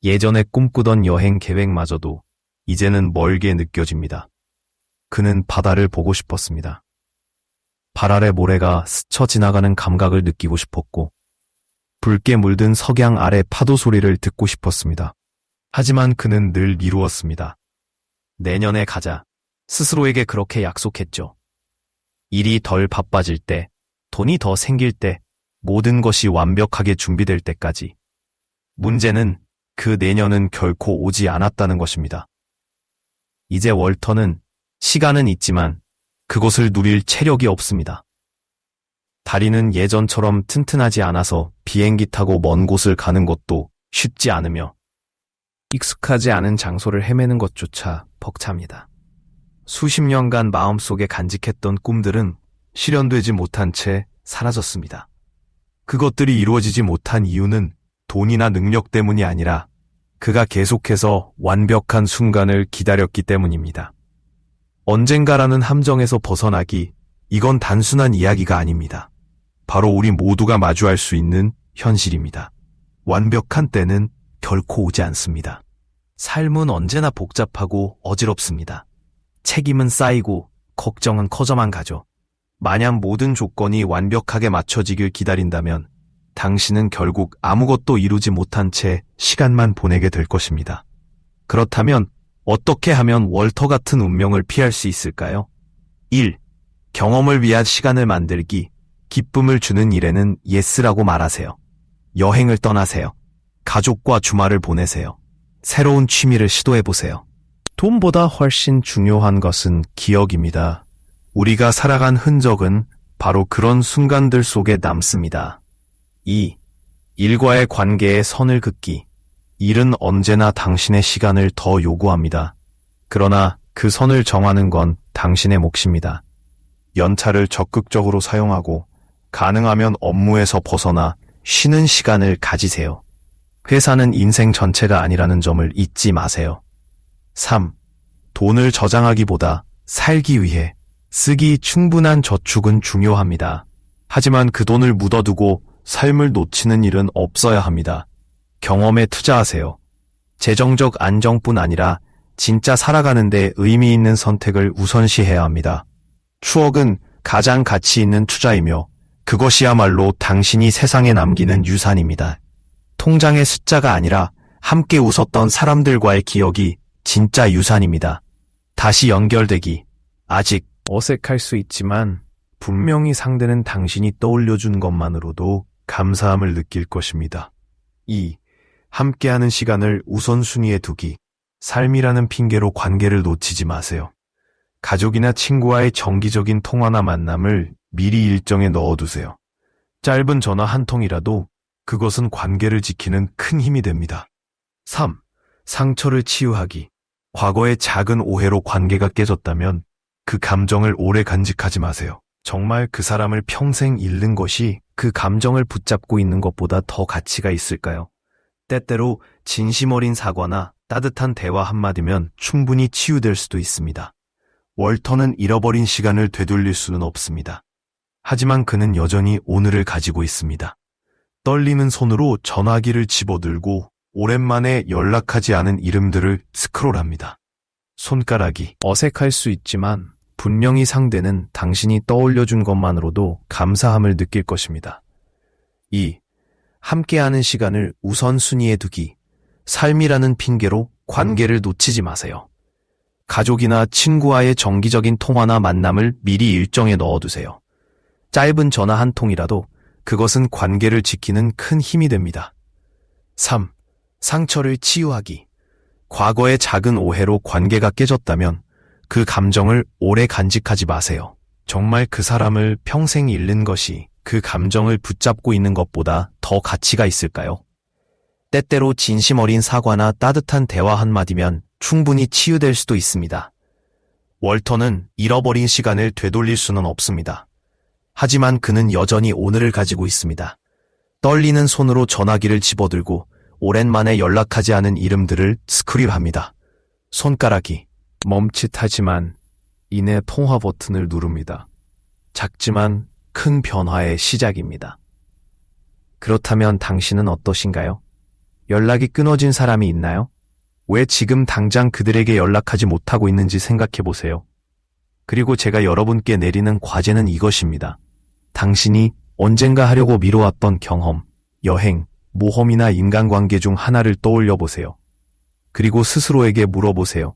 Speaker 1: 예전에 꿈꾸던 여행 계획마저도 이제는 멀게 느껴집니다. 그는 바다를 보고 싶었습니다. 발 아래 모래가 스쳐 지나가는 감각을 느끼고 싶었고 붉게 물든 석양 아래 파도 소리를 듣고 싶었습니다. 하지만 그는 늘 미루었습니다. 내년에 가자. 스스로에게 그렇게 약속했죠. 일이 덜 바빠질 때, 돈이 더 생길 때, 모든 것이 완벽하게 준비될 때까지. 문제는 그 내년은 결코 오지 않았다는 것입니다. 이제 월터는 시간은 있지만 그곳을 누릴 체력이 없습니다. 다리는 예전처럼 튼튼하지 않아서 비행기 타고 먼 곳을 가는 것도 쉽지 않으며 익숙하지 않은 장소를 헤매는 것조차 벅찹니다. 수십 년간 마음속에 간직했던 꿈들은 실현되지 못한 채 사라졌습니다. 그것들이 이루어지지 못한 이유는 돈이나 능력 때문이 아니라 그가 계속해서 완벽한 순간을 기다렸기 때문입니다. 언젠가라는 함정에서 벗어나기, 이건 단순한 이야기가 아닙니다. 바로 우리 모두가 마주할 수 있는 현실입니다. 완벽한 때는 결코 오지 않습니다. 삶은 언제나 복잡하고 어지럽습니다. 책임은 쌓이고 걱정은 커져만 가죠. 만약 모든 조건이 완벽하게 맞춰지길 기다린다면 당신은 결국 아무것도 이루지 못한 채 시간만 보내게 될 것입니다. 그렇다면 어떻게 하면 월터 같은 운명을 피할 수 있을까요? 1. 경험을 위한 시간을 만들기. 기쁨을 주는 일에는 예스라고 말하세요. 여행을 떠나세요. 가족과 주말을 보내세요. 새로운 취미를 시도해보세요. 돈보다 훨씬 중요한 것은 기억입니다. 우리가 살아간 흔적은 바로 그런 순간들 속에 남습니다. 2. 일과의 관계에 선을 긋기. 일은 언제나 당신의 시간을 더 요구합니다. 그러나 그 선을 정하는 건 당신의 몫입니다. 연차를 적극적으로 사용하고 가능하면 업무에서 벗어나 쉬는 시간을 가지세요. 회사는 인생 전체가 아니라는 점을 잊지 마세요. 3. 돈을 저장하기보다 살기 위해 쓰기 충분한 저축은 중요합니다. 하지만 그 돈을 묻어두고 삶을 놓치는 일은 없어야 합니다. 경험에 투자하세요. 재정적 안정뿐 아니라 진짜 살아가는 데 의미 있는 선택을 우선시해야 합니다. 추억은 가장 가치 있는 투자이며 그것이야말로 당신이 세상에 남기는 유산입니다. 통장의 숫자가 아니라 함께 웃었던 사람들과의 기억이 진짜 유산입니다. 다시 연결되기. 아직 어색할 수 있지만 분명히 상대는 당신이 떠올려준 것만으로도 감사함을 느낄 것입니다. 2. 함께하는 시간을 우선순위에 두기. 삶이라는 핑계로 관계를 놓치지 마세요. 가족이나 친구와의 정기적인 통화나 만남을 미리 일정에 넣어두세요. 짧은 전화 한 통이라도 그것은 관계를 지키는 큰 힘이 됩니다. 3. 상처를 치유하기. 과거의 작은 오해로 관계가 깨졌다면 그 감정을 오래 간직하지 마세요. 정말 그 사람을 평생 잃는 것이 그 감정을 붙잡고 있는 것보다 더 가치가 있을까요? 때때로 진심 어린 사과나 따뜻한 대화 한마디면 충분히 치유될 수도 있습니다. 월터는 잃어버린 시간을 되돌릴 수는 없습니다. 하지만 그는 여전히 오늘을 가지고 있습니다. 떨리는 손으로 전화기를 집어들고 오랜만에 연락하지 않은 이름들을 스크롤합니다. 손가락이 어색할 수 있지만 분명히 상대는 당신이 떠올려준 것만으로도 감사함을 느낄 것입니다. 2. 함께하는 시간을 우선순위에 두기. 삶이라는 핑계로 관계를 놓치지 마세요. 가족이나 친구와의 정기적인 통화나 만남을 미리 일정에 넣어두세요. 짧은 전화 한 통이라도 그것은 관계를 지키는 큰 힘이 됩니다. 3. 상처를 치유하기. 과거의 작은 오해로 관계가 깨졌다면 그 감정을 오래 간직하지 마세요. 정말 그 사람을 평생 잃는 것이 그 감정을 붙잡고 있는 것보다 더 가치가 있을까요? 때때로 진심 어린 사과나 따뜻한 대화 한마디면 충분히 치유될 수도 있습니다. 월터는 잃어버린 시간을 되돌릴 수는 없습니다. 하지만 그는 여전히 오늘을 가지고 있습니다. 떨리는 손으로 전화기를 집어들고 오랜만에 연락하지 않은 이름들을 스크롤합니다. 손가락이 멈칫하지만 이내 통화 버튼을 누릅니다. 작지만 큰 변화의 시작입니다. 그렇다면 당신은 어떠신가요? 연락이 끊어진 사람이 있나요? 왜 지금 당장 그들에게 연락하지 못하고 있는지 생각해 보세요. 그리고 제가 여러분께 내리는 과제는 이것입니다. 당신이 언젠가 하려고 미뤄왔던 경험, 여행, 모험이나 인간관계 중 하나를 떠올려 보세요. 그리고 스스로에게 물어보세요.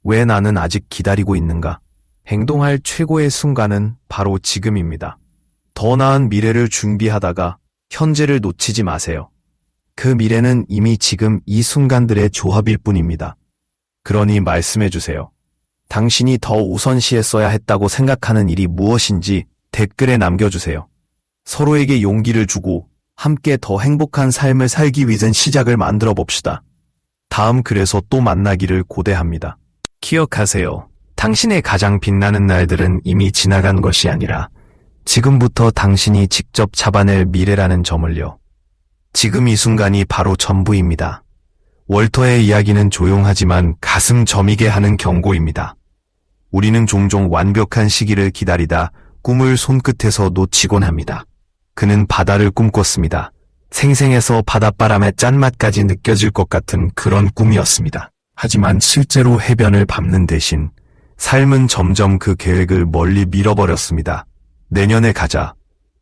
Speaker 1: 왜 나는 아직 기다리고 있는가? 행동할 최고의 순간은 바로 지금입니다. 더 나은 미래를 준비하다가 현재를 놓치지 마세요. 그 미래는 이미 지금 이 순간들의 조합일 뿐입니다. 그러니 말씀해 주세요. 당신이 더 우선시했어야 했다고 생각하는 일이 무엇인지 댓글에 남겨주세요. 서로에게 용기를 주고 함께 더 행복한 삶을 살기 위한 시작을 만들어 봅시다. 다음 글에서 또 만나기를 고대합니다. 기억하세요. 당신의 가장 빛나는 날들은 이미 지나간 것이 아니라 지금부터 당신이 직접 잡아낼 미래라는 점을요. 지금 이 순간이 바로 전부입니다. 월터의 이야기는 조용하지만 가슴 저미게 하는 경고입니다. 우리는 종종 완벽한 시기를 기다리다 꿈을 손끝에서 놓치곤 합니다. 그는 바다를 꿈꿨습니다. 생생해서 바닷바람의 짠맛까지 느껴질 것 같은 그런 꿈이었습니다. 하지만 실제로 해변을 밟는 대신 삶은 점점 그 계획을 멀리 밀어버렸습니다. 내년에 가자.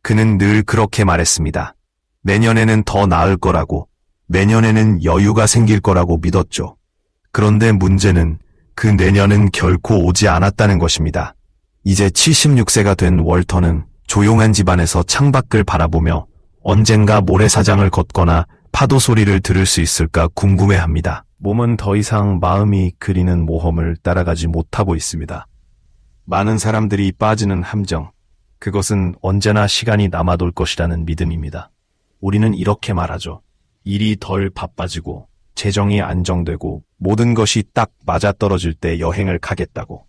Speaker 1: 그는 늘 그렇게 말했습니다. 내년에는 더 나을 거라고, 내년에는 여유가 생길 거라고 믿었죠. 그런데 문제는 그 내년은 결코 오지 않았다는 것입니다. 이제 76세가 된 월터는 조용한 집안에서 창밖을 바라보며 언젠가 모래사장을 걷거나 파도 소리를 들을 수 있을까 궁금해합니다. 몸은 더 이상 마음이 그리는 모험을 따라가지 못하고 있습니다. 많은 사람들이 빠지는 함정, 그것은 언제나 시간이 남아돌 것이라는 믿음입니다. 우리는 이렇게 말하죠. 일이 덜 바빠지고 재정이 안정되고 모든 것이 딱 맞아떨어질 때 여행을 가겠다고.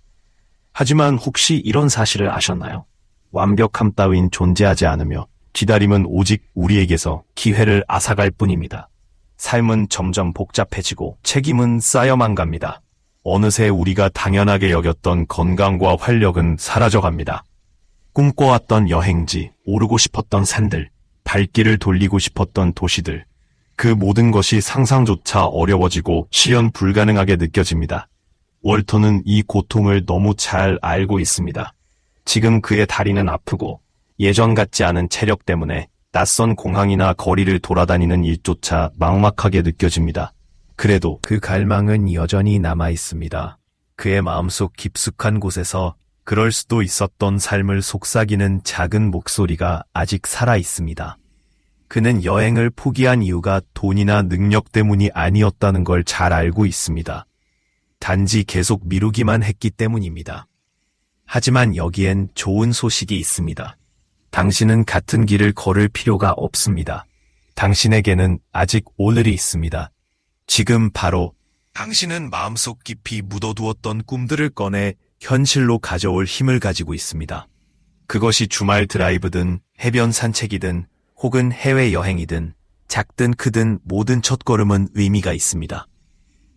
Speaker 1: 하지만 혹시 이런 사실을 아셨나요? 완벽함 따윈 존재하지 않으며 기다림은 오직 우리에게서 기회를 앗아갈 뿐입니다. 삶은 점점 복잡해지고 책임은 쌓여만 갑니다. 어느새 우리가 당연하게 여겼던 건강과 활력은 사라져갑니다. 꿈꿔왔던 여행지, 오르고 싶었던 산들, 발길을 돌리고 싶었던 도시들, 그 모든 것이 상상조차 어려워지고 실현 불가능하게 느껴집니다. 월터는 이 고통을 너무 잘 알고 있습니다. 지금 그의 다리는 아프고 예전 같지 않은 체력 때문에 낯선 공항이나 거리를 돌아다니는 일조차 막막하게 느껴집니다. 그래도 그 갈망은 여전히 남아 있습니다. 그의 마음속 깊숙한 곳에서 그럴 수도 있었던 삶을 속삭이는 작은 목소리가 아직 살아 있습니다. 그는 여행을 포기한 이유가 돈이나 능력 때문이 아니었다는 걸 잘 알고 있습니다. 단지 계속 미루기만 했기 때문입니다. 하지만 여기엔 좋은 소식이 있습니다. 당신은 같은 길을 걸을 필요가 없습니다. 당신에게는 아직 오늘이 있습니다. 지금 바로 당신은 마음속 깊이 묻어두었던 꿈들을 꺼내 현실로 가져올 힘을 가지고 있습니다. 그것이 주말 드라이브든 해변 산책이든 혹은 해외여행이든 작든 크든 모든 첫걸음은 의미가 있습니다.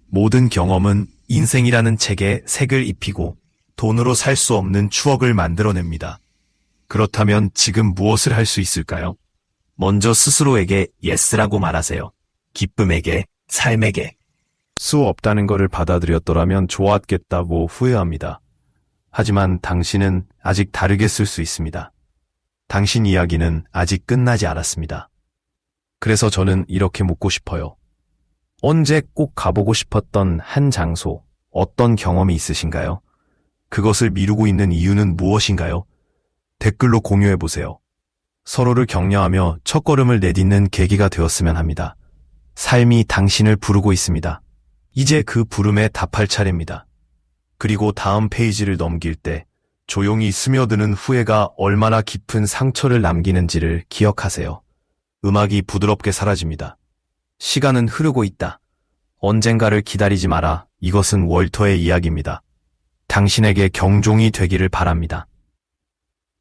Speaker 1: 모든 경험은 인생이라는 책에 색을 입히고 돈으로 살 수 없는 추억을 만들어냅니다. 그렇다면 지금 무엇을 할 수 있을까요? 먼저 스스로에게 예스라고 말하세요. 기쁨에게, 삶에게. 수 없다는 것을 받아들였더라면 좋았겠다고 후회합니다. 하지만 당신은 아직 다르게 쓸 수 있습니다. 당신 이야기는 아직 끝나지 않았습니다. 그래서 저는 이렇게 묻고 싶어요. 언제 꼭 가보고 싶었던 한 장소, 어떤 경험이 있으신가요? 그것을 미루고 있는 이유는 무엇인가요? 댓글로 공유해보세요. 서로를 격려하며 첫걸음을 내딛는 계기가 되었으면 합니다. 삶이 당신을 부르고 있습니다. 이제 그 부름에 답할 차례입니다. 그리고 다음 페이지를 넘길 때 조용히 스며드는 후회가 얼마나 깊은 상처를 남기는지를 기억하세요. 음악이 부드럽게 사라집니다. 시간은 흐르고 있다. 언젠가를 기다리지 마라. 이것은 월터의 이야기입니다. 당신에게 경종이 되기를 바랍니다.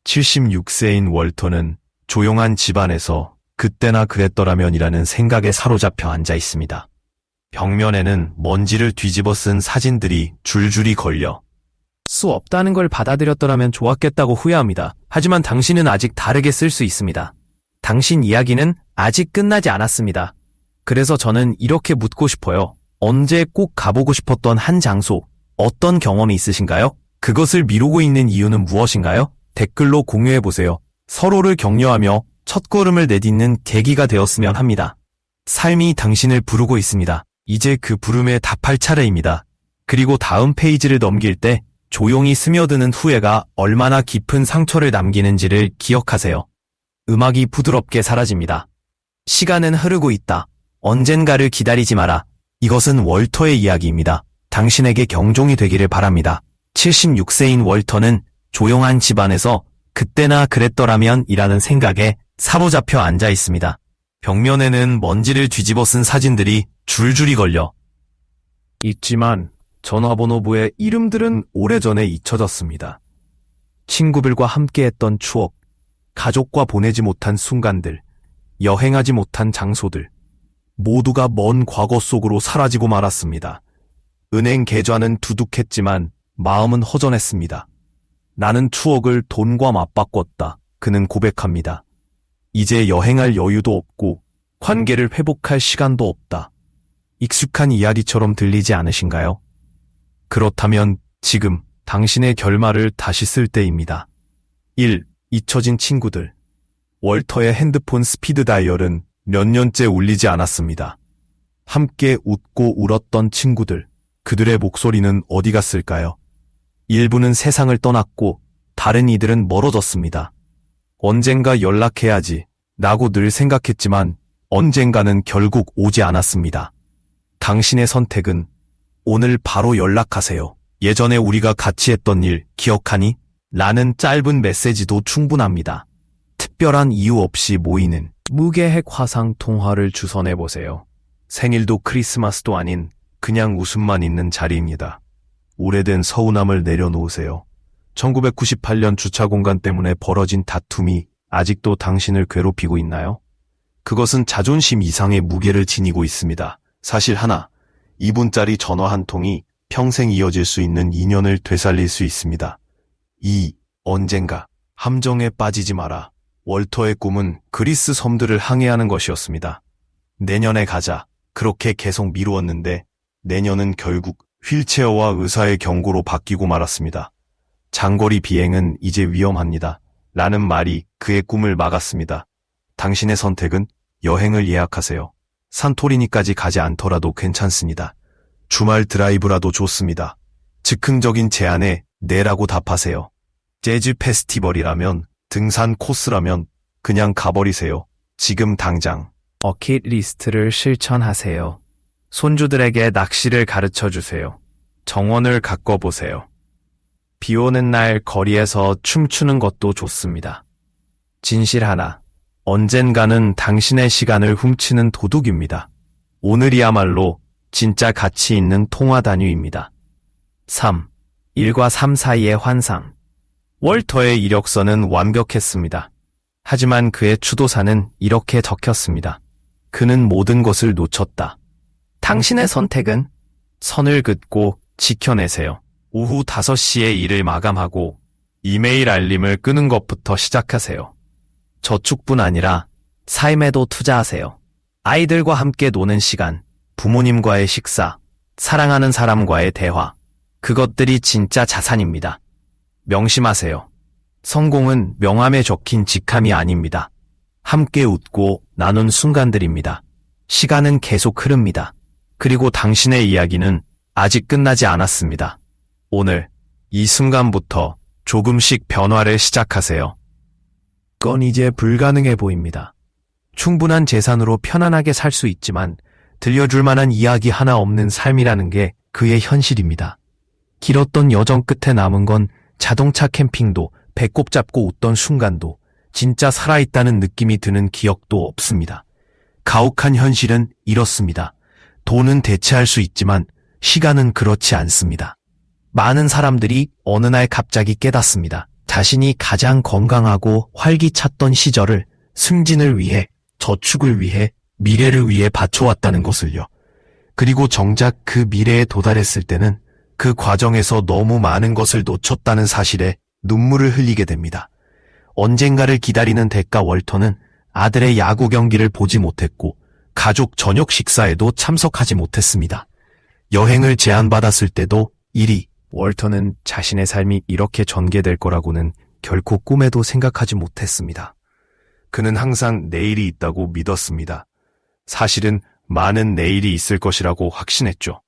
Speaker 1: 76세인 월터는 조용한 집안에서 그때나 그랬더라면이라는 생각에 사로잡혀 앉아 있습니다. 벽면에는 먼지를 뒤집어 쓴 사진들이 줄줄이 걸려 수 없다는 걸 받아들였더라면 좋았겠다고 후회합니다. 하지만 당신은 아직 다르게 쓸 수 있습니다. 당신 이야기는 아직 끝나지 않았습니다. 그래서 저는 이렇게 묻고 싶어요. 언제 꼭 가보고 싶었던 한 장소, 어떤 경험이 있으신가요? 그것을 미루고 있는 이유는 무엇인가요? 댓글로 공유해보세요. 서로를 격려하며 첫걸음을 내딛는 계기가 되었으면 합니다. 삶이 당신을 부르고 있습니다. 이제 그 부름에 답할 차례입니다. 그리고 다음 페이지를 넘길 때 조용히 스며드는 후회가 얼마나 깊은 상처를 남기는지를 기억하세요. 음악이 부드럽게 사라집니다. 시간은 흐르고 있다. 언젠가를 기다리지 마라. 이것은 월터의 이야기입니다. 당신에게 경종이 되기를 바랍니다. 76세인 월터는 조용한 집안에서 그때나 그랬더라면 이라는 생각에 사로잡혀 앉아 있습니다. 벽면에는 먼지를 뒤집어 쓴 사진들이 줄줄이 걸려 있지만 전화번호부의 이름들은 오래전에 잊혀졌습니다. 친구들과 함께했던 추억, 가족과 보내지 못한 순간들, 여행하지 못한 장소들, 모두가 먼 과거 속으로 사라지고 말았습니다. 은행 계좌는 두둑했지만 마음은 허전했습니다. 나는 추억을 돈과 맞바꿨다. 그는 고백합니다. 이제 여행할 여유도 없고 관계를 회복할 시간도 없다. 익숙한 이야기처럼 들리지 않으신가요? 그렇다면 지금 당신의 결말을 다시 쓸 때입니다. 1. 잊혀진 친구들. 월터의 핸드폰 스피드 다이얼은 몇 년째 울리지 않았습니다. 함께 웃고 울었던 친구들, 그들의 목소리는 어디 갔을까요? 일부는 세상을 떠났고 다른 이들은 멀어졌습니다. 언젠가 연락해야지 라고 늘 생각했지만 언젠가는 결국 오지 않았습니다. 당신의 선택은 오늘 바로 연락하세요. 예전에 우리가 같이 했던 일 기억하니? 라는 짧은 메시지도 충분합니다. 특별한 이유 없이 모이는 무계획 화상 통화를 주선해보세요. 생일도 크리스마스도 아닌 그냥 웃음만 있는 자리입니다. 오래된 서운함을 내려놓으세요. 1998년 주차 공간 때문에 벌어진 다툼이 아직도 당신을 괴롭히고 있나요? 그것은 자존심 이상의 무게를 지니고 있습니다. 사실 하나, 2분짜리 전화 한 통이 평생 이어질 수 있는 인연을 되살릴 수 있습니다. 2. 언젠가 함정에 빠지지 마라. 월터의 꿈은 그리스 섬들을 항해하는 것이었습니다. 내년에 가자. 그렇게 계속 미루었는데 내년은 결국 휠체어와 의사의 경고로 바뀌고 말았습니다. 장거리 비행은 이제 위험합니다. 라는 말이 그의 꿈을 막았습니다. 당신의 선택은 여행을 예약하세요. 산토리니까지 가지 않더라도 괜찮습니다. 주말 드라이브라도 좋습니다. 즉흥적인 제안에 네라고 답하세요. 재즈 페스티벌이라면, 등산 코스라면 그냥 가버리세요. 지금 당장. 버킷리스트를 실천하세요. 손주들에게 낚시를 가르쳐 주세요. 정원을 가꿔보세요. 비 오는 날 거리에서 춤추는 것도 좋습니다. 진실 하나. 언젠가는 당신의 시간을 훔치는 도둑입니다. 오늘이야말로 진짜 가치 있는 통화 단위입니다. 3. 1과 3 사이의 환상. 월터의 이력서는 완벽했습니다. 하지만 그의 추도사는 이렇게 적혔습니다. 그는 모든 것을 놓쳤다. 당신의 선택은 선을 긋고 지켜내세요. 오후 5시에 일을 마감하고 이메일 알림을 끄는 것부터 시작하세요. 저축뿐 아니라 삶에도 투자하세요. 아이들과 함께 노는 시간, 부모님과의 식사, 사랑하는 사람과의 대화, 그것들이 진짜 자산입니다. 명심하세요. 성공은 명함에 적힌 직함이 아닙니다. 함께 웃고 나눈 순간들입니다. 시간은 계속 흐릅니다. 그리고 당신의 이야기는 아직 끝나지 않았습니다. 오늘 이 순간부터 조금씩 변화를 시작하세요. 그건 이제 불가능해 보입니다. 충분한 재산으로 편안하게 살 수 있지만 들려줄 만한 이야기 하나 없는 삶이라는 게 그의 현실입니다. 길었던 여정 끝에 남은 건 자동차 캠핑도, 배꼽 잡고 웃던 순간도, 진짜 살아있다는 느낌이 드는 기억도 없습니다. 가혹한 현실은 이렇습니다. 돈은 대체할 수 있지만 시간은 그렇지 않습니다. 많은 사람들이 어느 날 갑자기 깨닫습니다. 자신이 가장 건강하고 활기찼던 시절을 승진을 위해, 저축을 위해, 미래를 위해 바쳐왔다는 것을요. 그리고 정작 그 미래에 도달했을 때는 그 과정에서 너무 많은 것을 놓쳤다는 사실에 눈물을 흘리게 됩니다. 언젠가를 기다리는 대가 월터는 아들의 야구 경기를 보지 못했고 가족 저녁 식사에도 참석하지 못했습니다. 여행을 제안받았을 때도 월터는 자신의 삶이 이렇게 전개될 거라고는 결코 꿈에도 생각하지 못했습니다. 그는 항상 내일이 있다고 믿었습니다. 사실은 많은 내일이 있을 것이라고 확신했죠.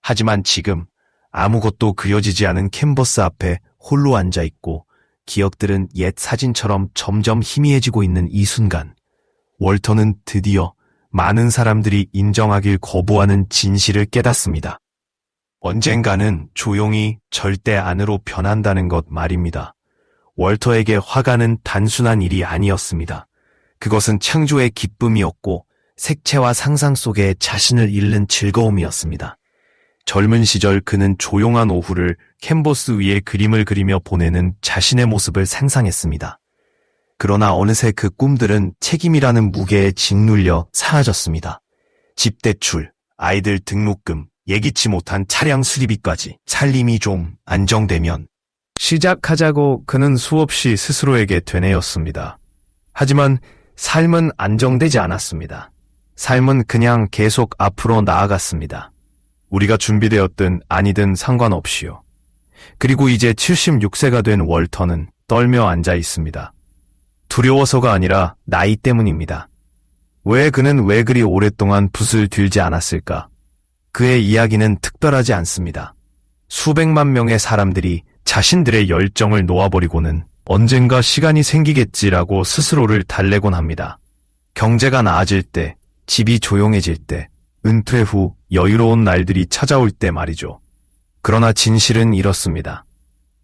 Speaker 1: 하지만 지금 아무것도 그려지지 않은 캔버스 앞에 홀로 앉아있고 기억들은 옛 사진처럼 점점 희미해지고 있는 이 순간, 월터는 드디어 많은 사람들이 인정하길 거부하는 진실을 깨닫습니다. 언젠가는 조용히 절대 안으로 변한다는 것 말입니다. 월터에게 화가는 단순한 일이 아니었습니다. 그것은 창조의 기쁨이었고 색채와 상상 속에 자신을 잃는 즐거움이었습니다. 젊은 시절 그는 조용한 오후를 캔버스 위에 그림을 그리며 보내는 자신의 모습을 상상했습니다. 그러나 어느새 그 꿈들은 책임이라는 무게에 짓눌려 사라졌습니다. 집 대출, 아이들 등록금, 예기치 못한 차량 수리비까지 살림이 좀 안정되면 시작하자고 그는 수없이 스스로에게 되뇌었습니다. 하지만 삶은 안정되지 않았습니다. 삶은 그냥 계속 앞으로 나아갔습니다. 우리가 준비되었든 아니든 상관없이요. 그리고 이제 76세가 된 월터는 떨며 앉아 있습니다. 두려워서가 아니라 나이 때문입니다. 그는 왜 그리 오랫동안 붓을 들지 않았을까? 그의 이야기는 특별하지 않습니다. 수백만 명의 사람들이 자신들의 열정을 놓아버리고는 언젠가 시간이 생기겠지라고 스스로를 달래곤 합니다. 경제가 나아질 때, 집이 조용해질 때, 은퇴 후 여유로운 날들이 찾아올 때 말이죠. 그러나 진실은 이렇습니다.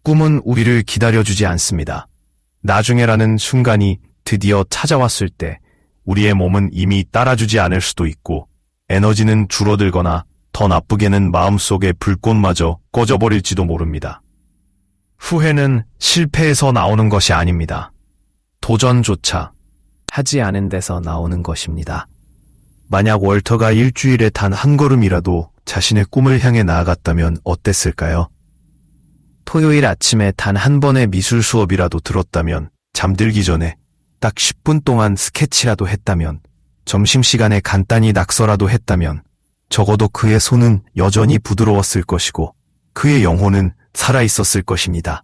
Speaker 1: 꿈은 우리를 기다려주지 않습니다. 나중에라는 순간이 드디어 찾아왔을 때 우리의 몸은 이미 따라주지 않을 수도 있고 에너지는 줄어들거나 더 나쁘게는 마음속의 불꽃마저 꺼져버릴지도 모릅니다. 후회는 실패에서 나오는 것이 아닙니다. 도전조차 하지 않은 데서 나오는 것입니다. 만약 월터가 일주일에 단 한 걸음이라도 자신의 꿈을 향해 나아갔다면 어땠을까요? 토요일 아침에 단 한 번의 미술 수업이라도 들었다면, 잠들기 전에 딱 10분 동안 스케치라도 했다면, 점심시간에 간단히 낙서라도 했다면, 적어도 그의 손은 여전히 부드러웠을 것이고, 그의 영혼은 살아있었을 것입니다.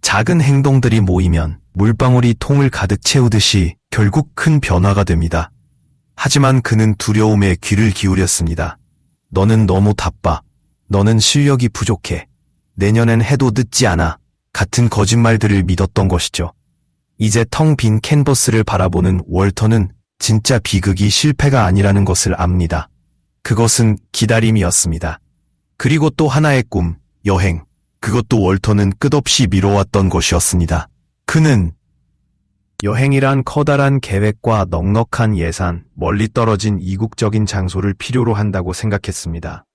Speaker 1: 작은 행동들이 모이면 물방울이 통을 가득 채우듯이 결국 큰 변화가 됩니다. 하지만 그는 두려움에 귀를 기울였습니다. 너는 너무 바빠. 너는 실력이 부족해. 내년엔 해도 늦지 않아. 같은 거짓말들을 믿었던 것이죠. 이제 텅 빈 캔버스를 바라보는 월터는 진짜 비극이 실패가 아니라는 것을 압니다. 그것은 기다림이었습니다. 그리고 또 하나의 꿈, 여행. 그것도 월터는 끝없이 미뤄왔던 것이었습니다. 그는 여행이란 커다란 계획과 넉넉한 예산, 멀리 떨어진 이국적인 장소를 필요로 한다고 생각했습니다.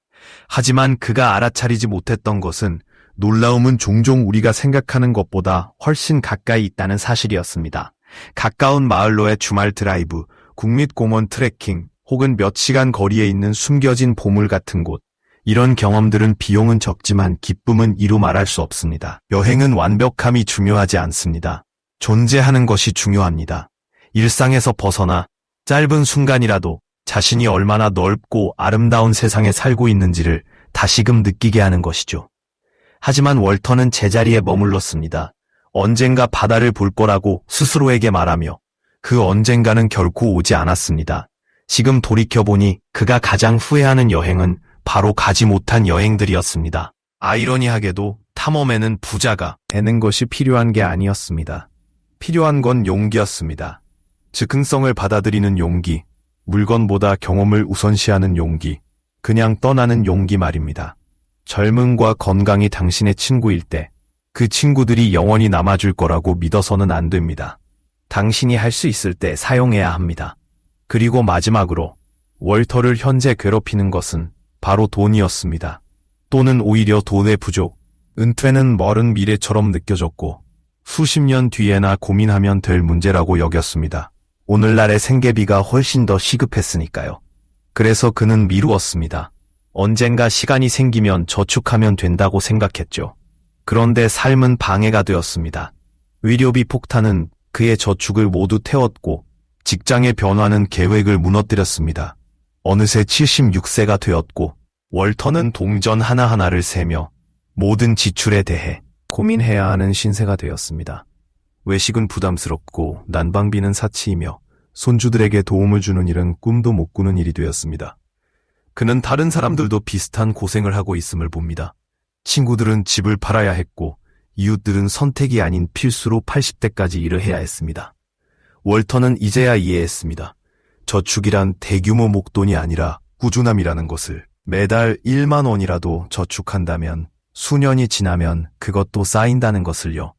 Speaker 1: 하지만 그가 알아차리지 못했던 것은 놀라움은 종종 우리가 생각하는 것보다 훨씬 가까이 있다는 사실이었습니다. 가까운 마을로의 주말 드라이브, 국립공원 트레킹, 혹은 몇 시간 거리에 있는 숨겨진 보물 같은 곳. 이런 경험들은 비용은 적지만 기쁨은 이루 말할 수 없습니다. 여행은 완벽함이 중요하지 않습니다. 존재하는 것이 중요합니다. 일상에서 벗어나 짧은 순간이라도 자신이 얼마나 넓고 아름다운 세상에 살고 있는지를 다시금 느끼게 하는 것이죠. 하지만 월터는 제자리에 머물렀습니다. 언젠가 바다를 볼 거라고 스스로에게 말하며 그 언젠가는 결코 오지 않았습니다. 지금 돌이켜보니 그가 가장 후회하는 여행은 바로 가지 못한 여행들이었습니다. 아이러니하게도 탐험에는 부자가 되는 것이 필요한 게 아니었습니다. 필요한 건 용기였습니다. 즉흥성을 받아들이는 용기, 물건보다 경험을 우선시하는 용기, 그냥 떠나는 용기 말입니다. 젊음과 건강이 당신의 친구일 때 그 친구들이 영원히 남아줄 거라고 믿어서는 안 됩니다. 당신이 할 수 있을 때 사용해야 합니다. 그리고 마지막으로 월터를 현재 괴롭히는 것은 바로 돈이었습니다. 또는 오히려 돈의 부족, 은퇴는 멀은 미래처럼 느껴졌고 수십 년 뒤에나 고민하면 될 문제라고 여겼습니다. 오늘날의 생계비가 훨씬 더 시급했으니까요. 그래서 그는 미루었습니다. 언젠가 시간이 생기면 저축하면 된다고 생각했죠. 그런데 삶은 방해가 되었습니다. 의료비 폭탄은 그의 저축을 모두 태웠고 직장의 변화는 계획을 무너뜨렸습니다. 어느새 76세가 되었고 월터는 동전 하나하나를 세며 모든 지출에 대해 고민해야 하는 신세가 되었습니다. 외식은 부담스럽고 난방비는 사치이며 손주들에게 도움을 주는 일은 꿈도 못 꾸는 일이 되었습니다. 그는 다른 사람들도 비슷한 고생을 하고 있음을 봅니다. 친구들은 집을 팔아야 했고 이웃들은 선택이 아닌 필수로 80대까지 일을 해야 했습니다. 월터는 이제야 이해했습니다. 저축이란 대규모 목돈이 아니라 꾸준함이라는 것을. 매달 1만 원이라도 저축한다면 수년이 지나면 그것도 쌓인다는 것을요.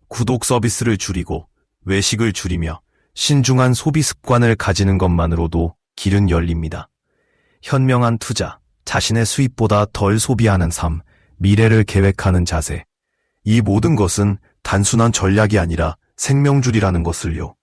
Speaker 1: 구독 서비스를 줄이고 외식을 줄이며 신중한 소비 습관을 가지는 것만으로도 길은 열립니다. 현명한 투자, 자신의 수입보다 덜 소비하는 삶, 미래를 계획하는 자세. 이 모든 것은 단순한 전략이 아니라 생명줄이라는 것을요.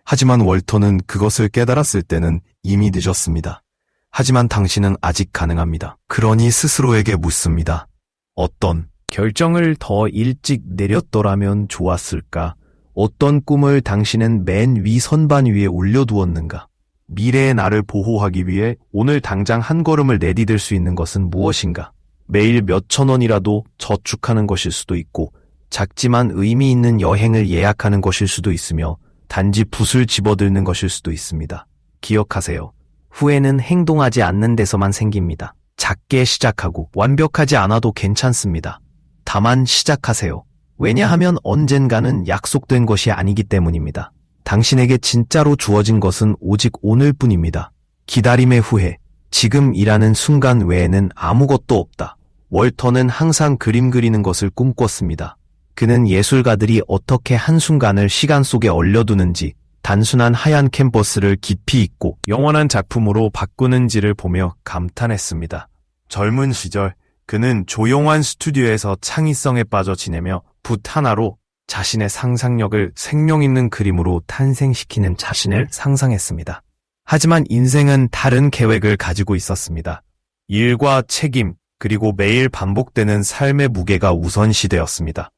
Speaker 1: 하지만 월터는 그것을 깨달았을 때는 이미 늦었습니다. 하지만 당신은 아직 가능합니다. 그러니 스스로에게 묻습니다. 어떤 결정을 더 일찍 내렸더라면 좋았을까? 어떤 꿈을 당신은 맨 위 선반 위에 올려두었는가? 미래의 나를 보호하기 위해 오늘 당장 한 걸음을 내디딜 수 있는 것은 무엇인가? 매일 몇천 원이라도 저축하는 것일 수도 있고 작지만 의미 있는 여행을 예약하는 것일 수도 있으며 단지 붓을 집어들는 것일 수도 있습니다. 기억하세요. 후회는 행동하지 않는 데서만 생깁니다. 작게 시작하고 완벽하지 않아도 괜찮습니다. 다만 시작하세요. 왜냐하면 언젠가는 약속된 것이 아니기 때문입니다. 당신에게 진짜로 주어진 것은 오직 오늘뿐입니다. 기다림의 후회, 지금이라는 순간 외에는 아무것도 없다. 월터는 항상 그림 그리는 것을 꿈꿨습니다. 그는 예술가들이 어떻게 한순간을 시간 속에 얼려두는지, 단순한 하얀 캔버스를 깊이 있고 영원한 작품으로 바꾸는지를 보며 감탄했습니다. 젊은 시절 그는 조용한 스튜디오에서 창의성에 빠져 지내며 붓 하나로 자신의 상상력을 생명 있는 그림으로 탄생시키는 자신을 상상했습니다. 하지만 인생은 다른 계획을 가지고 있었습니다. 일과 책임, 그리고 매일 반복되는 삶의 무게가 우선시되었습니다.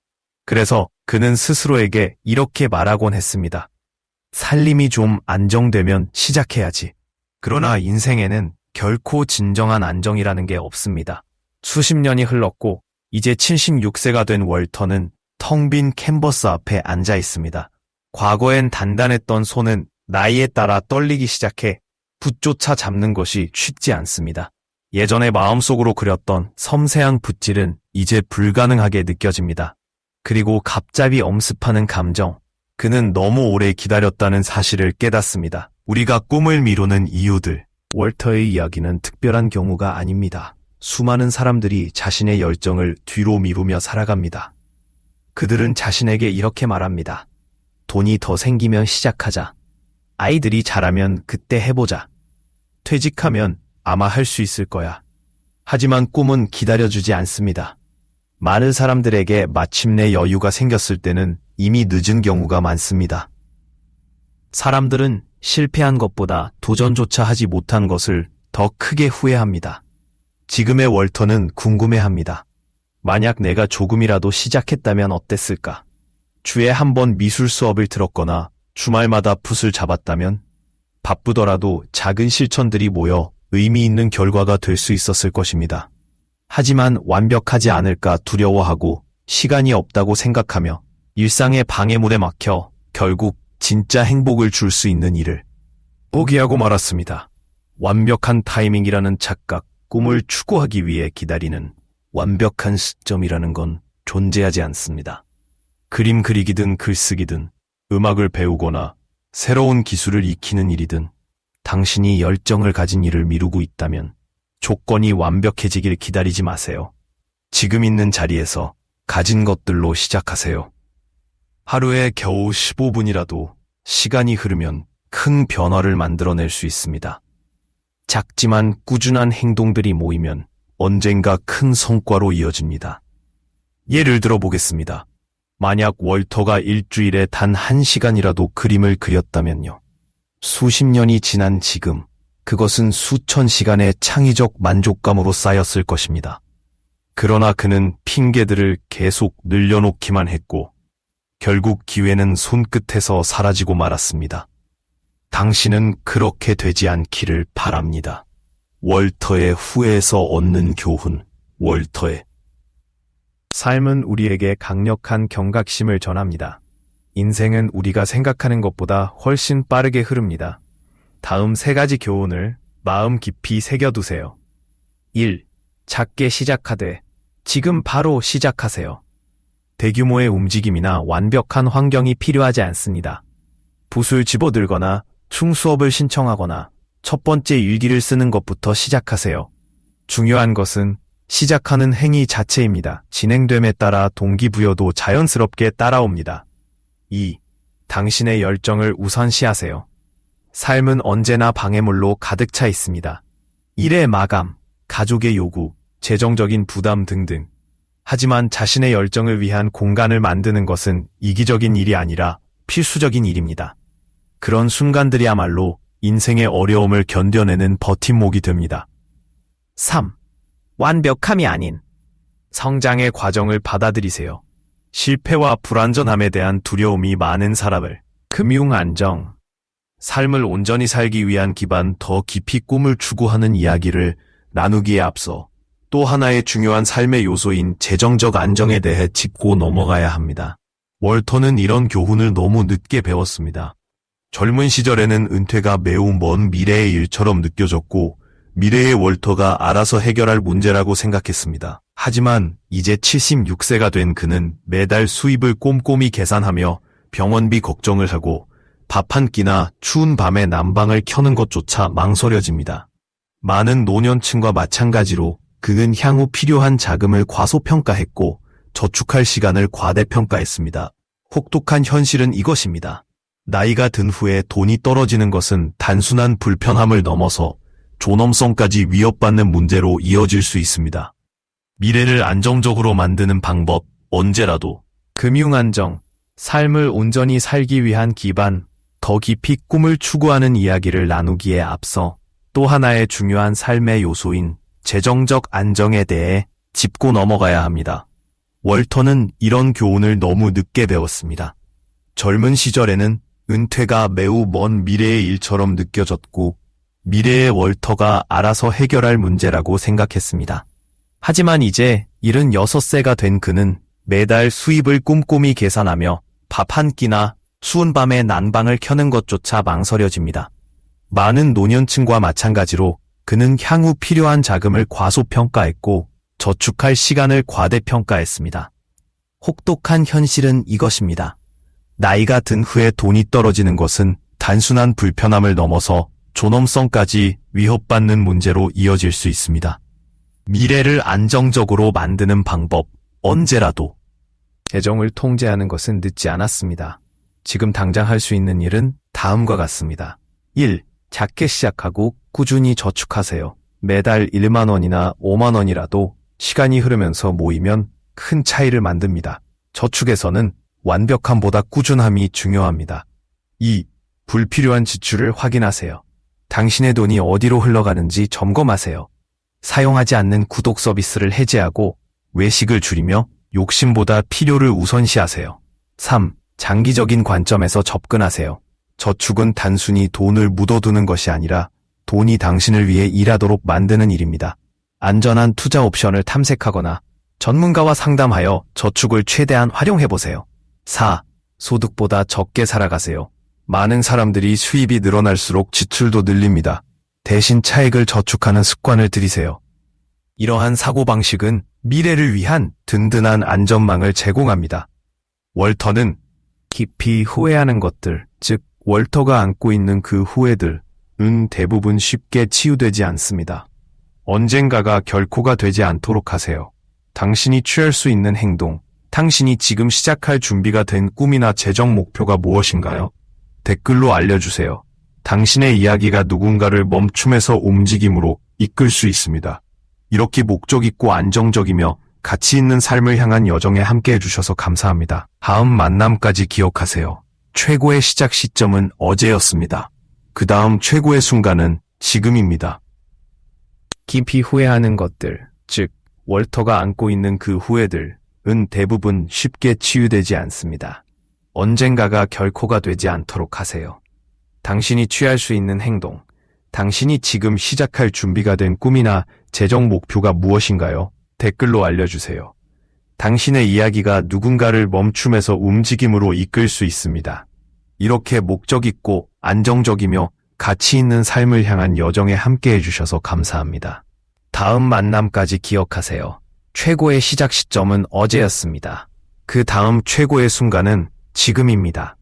Speaker 1: 그래서 그는 스스로에게 이렇게 말하곤 했습니다. 살림이 좀 안정되면 시작해야지. 그러나 인생에는 결코 진정한 안정이라는 게 없습니다. 수십 년이 흘렀고 이제 76세가 된 월터는 텅 빈 캔버스 앞에 앉아 있습니다. 과거엔 단단했던 손은 나이에 따라 떨리기 시작해 붓조차 잡는 것이 쉽지 않습니다. 예전에 마음속으로 그렸던 섬세한 붓질은 이제 불가능하게 느껴집니다. 그리고 갑자기 엄습하는 감정, 그는 너무 오래 기다렸다는 사실을 깨닫습니다. 우리가 꿈을 미루는 이유들, 월터의 이야기는 특별한 경우가 아닙니다. 수많은 사람들이 자신의 열정을 뒤로 미루며 살아갑니다. 그들은 자신에게 이렇게 말합니다. 돈이 더 생기면 시작하자. 아이들이 자라면 그때 해보자. 퇴직하면 아마 할 수 있을 거야. 하지만 꿈은 기다려주지 않습니다. 많은 사람들에게 마침내 여유가 생겼을 때는 이미 늦은 경우가 많습니다. 사람들은 실패한 것보다 도전조차 하지 못한 것을 더 크게 후회합니다. 지금의 월터는 궁금해합니다. 만약 내가 조금이라도 시작했다면 어땠을까? 주에 한 번 미술 수업을 들었거나 주말마다 붓을 잡았다면 바쁘더라도 작은 실천들이 모여 의미 있는 결과가 될 수 있었을 것입니다. 하지만 완벽하지 않을까 두려워하고 시간이 없다고 생각하며 일상의 방해물에 막혀 결국 진짜 행복을 줄 수 있는 일을 포기하고 말았습니다. 완벽한 타이밍이라는 착각, 꿈을 추구하기 위해 기다리는 완벽한 시점이라는 건 존재하지 않습니다. 그림 그리기든 글쓰기든 음악을 배우거나 새로운 기술을 익히는 일이든 당신이 열정을 가진 일을 미루고 있다면 조건이 완벽해지길 기다리지 마세요. 지금 있는 자리에서 가진 것들로 시작하세요. 하루에 겨우 15분이라도 시간이 흐르면 큰 변화를 만들어낼 수 있습니다. 작지만 꾸준한 행동들이 모이면 언젠가 큰 성과로 이어집니다. 예를 들어 보겠습니다. 만약 월터가 일주일에 단 1시간이라도 그림을 그렸다면요. 수십 년이 지난 지금, 그것은 수천 시간의 창의적 만족감으로 쌓였을 것입니다. 그러나 그는 핑계들을 계속 늘려놓기만 했고, 결국 기회는 손끝에서 사라지고 말았습니다. 당신은 그렇게 되지 않기를 바랍니다. 월터의 후회에서 얻는 교훈, 월터의 삶은 우리에게 강력한 경각심을 전합니다. 인생은 우리가 생각하는 것보다 훨씬 빠르게 흐릅니다. 다음 3가지 교훈을 마음 깊이 새겨두세요. 1. 작게 시작하되 지금 바로 시작하세요. 대규모의 움직임이나 완벽한 환경이 필요하지 않습니다. 붓을 집어들거나 춤수업을 신청하거나 첫 번째 일기를 쓰는 것부터 시작하세요. 중요한 것은 시작하는 행위 자체입니다. 진행됨에 따라 동기부여도 자연스럽게 따라옵니다. 2. 당신의 열정을 우선시하세요. 삶은 언제나 방해물로 가득 차 있습니다. 일의 마감, 가족의 요구, 재정적인 부담 등등. 하지만 자신의 열정을 위한 공간을 만드는 것은 이기적인 일이 아니라 필수적인 일입니다. 그런 순간들이야말로 인생의 어려움을 견뎌내는 버팀목이 됩니다. 3. 완벽함이 아닌 성장의 과정을 받아들이세요. 실패와 불완전함에 대한 두려움이 많은 사람을 금융 안정, 삶을 온전히 살기 위한 기반 더 깊이 꿈을 추구하는 이야기를 나누기에 앞서 또 하나의 중요한 삶의 요소인 재정적 안정에 대해 짚고 넘어가야 합니다. 월터는 이런 교훈을 너무 늦게 배웠습니다. 젊은 시절에는 은퇴가 매우 먼 미래의 일처럼 느껴졌고 미래의 월터가 알아서 해결할 문제라고 생각했습니다. 하지만 이제 76세가 된 그는 매달 수입을 꼼꼼히 계산하며 병원비 걱정을 하고 밥 한 끼나 추운 밤에 난방을 켜는 것조차 망설여집니다. 많은 노년층과 마찬가지로 그는 향후 필요한 자금을 과소평가했고 저축할 시간을 과대평가했습니다. 혹독한 현실은 이것입니다. 나이가 든 후에 돈이 떨어지는 것은 단순한 불편함을 넘어서 존엄성까지 위협받는 문제로 이어질 수 있습니다. 미래를 안정적으로 만드는 방법, 언제라도 금융안정, 삶을 온전히 살기 위한 기반, 더 깊이 꿈을 추구하는 이야기를 나누기에 앞서 또 하나의 중요한 삶의 요소인 재정적 안정에 대해 짚고 넘어가야 합니다. 월터는 이런 교훈을 너무 늦게 배웠습니다. 젊은 시절에는 은퇴가 매우 먼 미래의 일처럼 느껴졌고 미래의 월터가 알아서 해결할 문제라고 생각했습니다. 하지만 이제 76세가 된 그는 매달 수입을 꼼꼼히 계산하며 밥 한 끼나 추운 밤에 난방을 켜는 것조차 망설여집니다. 많은 노년층과 마찬가지로 그는 향후 필요한 자금을 과소평가했고 저축할 시간을 과대평가했습니다. 혹독한 현실은 이것입니다. 나이가 든 후에 돈이 떨어지는 것은 단순한 불편함을 넘어서 존엄성까지 위협받는 문제로 이어질 수 있습니다. 미래를 안정적으로 만드는 방법, 언제라도. 재정을 통제하는 것은 늦지 않았습니다. 지금 당장 할 수 있는 일은 다음과 같습니다. 1. 작게 시작하고 꾸준히 저축하세요. 매달 1만 원이나 5만 원이라도 시간이 흐르면서 모이면 큰 차이를 만듭니다. 저축에서는 완벽함보다 꾸준함이 중요합니다. 2. 불필요한 지출을 확인하세요. 당신의 돈이 어디로 흘러가는지 점검하세요. 사용하지 않는 구독 서비스를 해제하고 외식을 줄이며 욕심보다 필요를 우선시하세요. 3. 장기적인 관점에서 접근하세요. 저축은 단순히 돈을 묻어두는 것이 아니라 돈이 당신을 위해 일하도록 만드는 일입니다. 안전한 투자 옵션을 탐색하거나 전문가와 상담하여 저축을 최대한 활용해보세요. 4. 소득보다 적게 살아가세요. 많은 사람들이 수입이 늘어날수록 지출도 늘립니다. 대신 차익을 저축하는 습관을 들이세요. 이러한 사고방식은 미래를 위한 든든한 안전망을 제공합니다. 월터는 깊이 후회하는 것들, 즉 월터가 안고 있는 그 후회들은 대부분 쉽게 치유되지 않습니다. 언젠가가 결코가 되지 않도록 하세요. 당신이 취할 수 있는 행동, 당신이 지금 시작할 준비가 된 꿈이나 재정 목표가 무엇인가요? 댓글로 알려주세요. 당신의 이야기가 누군가를 멈춤에서 움직임으로 이끌 수 있습니다. 이렇게 목적 있고 안정적이며 가치 있는 삶을 향한 여정에 함께 해주셔서 감사합니다. 다음 만남까지 기억하세요. 최고의 시작 시점은 어제였습니다. 그 다음 최고의 순간은 지금입니다. 깊이 후회하는 것들, 즉 월터가 안고 있는 그 후회들은 대부분 쉽게 치유되지 않습니다. 언젠가가 결코가 되지 않도록 하세요. 당신이 취할 수 있는 행동, 당신이 지금 시작할 준비가 된 꿈이나 재정 목표가 무엇인가요? 댓글로 알려주세요. 당신의 이야기가 누군가를 멈춤에서 움직임으로 이끌 수 있습니다. 이렇게 목적 있고 안정적이며 가치 있는 삶을 향한 여정에 함께 해주셔서 감사합니다. 다음 만남까지 기억하세요. 최고의 시작 시점은 어제였습니다. 그 다음 최고의 순간은 지금입니다.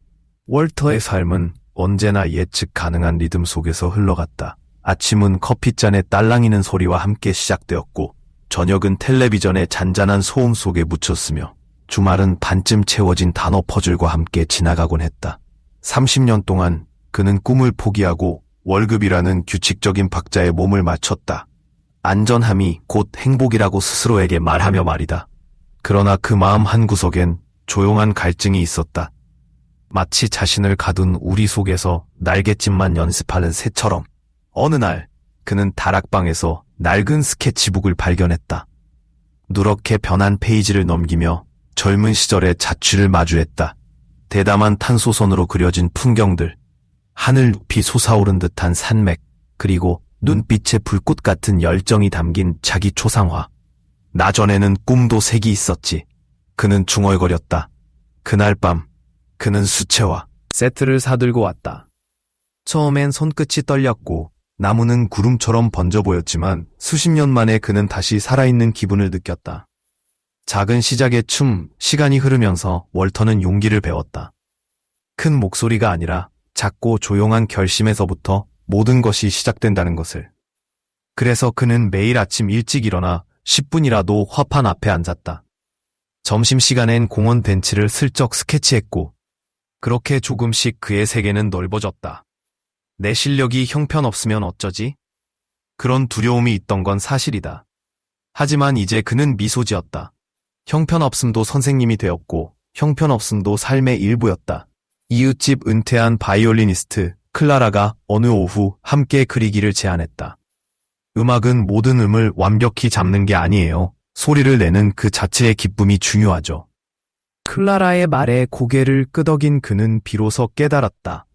Speaker 1: 월터의 삶은 언제나 예측 가능한 리듬 속에서 흘러갔다. 아침은 커피잔에 딸랑이는 소리와 함께 시작되었고 저녁은 텔레비전의 잔잔한 소음 속에 묻혔으며 주말은 반쯤 채워진 단어 퍼즐과 함께 지나가곤 했다. 30년 동안 그는 꿈을 포기하고 월급이라는 규칙적인 박자에 몸을 맞췄다. 안전함이 곧 행복이라고 스스로에게 말하며 말이다. 그러나 그 마음 한구석엔 조용한 갈증이 있었다. 마치 자신을 가둔 우리 속에서 날갯짓만 연습하는 새처럼 어느 날 그는 다락방에서 낡은 스케치북을 발견했다. 누렇게 변한 페이지를 넘기며 젊은 시절의 자취를 마주했다. 대담한 탄소선으로 그려진 풍경들, 하늘 높이 솟아오른 듯한 산맥, 그리고 눈빛에 불꽃 같은 열정이 담긴 자기 초상화. 나전에는 꿈도 색이 있었지. 그는 중얼거렸다. 그날 밤 그는 수채화 세트를 사들고 왔다. 처음엔 손끝이 떨렸고 나무는 구름처럼 번져 보였지만 수십 년 만에 그는 다시 살아있는 기분을 느꼈다. 작은 시작의 춤, 시간이 흐르면서 월터는 용기를 배웠다. 큰 목소리가 아니라 작고 조용한 결심에서부터 모든 것이 시작된다는 것을. 그래서 그는 매일 아침 일찍 일어나 10분이라도 화판 앞에 앉았다. 점심시간엔 공원 벤치를 슬쩍 스케치했고, 그렇게 조금씩 그의 세계는 넓어졌다. 내 실력이 형편없으면 어쩌지? 그런 두려움이 있던 건 사실이다. 하지만 이제 그는 미소 지었다. 형편없음도 선생님이 되었고, 형편없음도 삶의 일부였다. 이웃집 은퇴한 바이올리니스트 클라라가 어느 오후 함께 그리기를 제안했다. 음악은 모든 음을 완벽히 잡는 게 아니에요. 소리를 내는 그 자체의 기쁨이 중요하죠. 클라라의 말에 고개를 끄덕인 그는 비로소 깨달았다.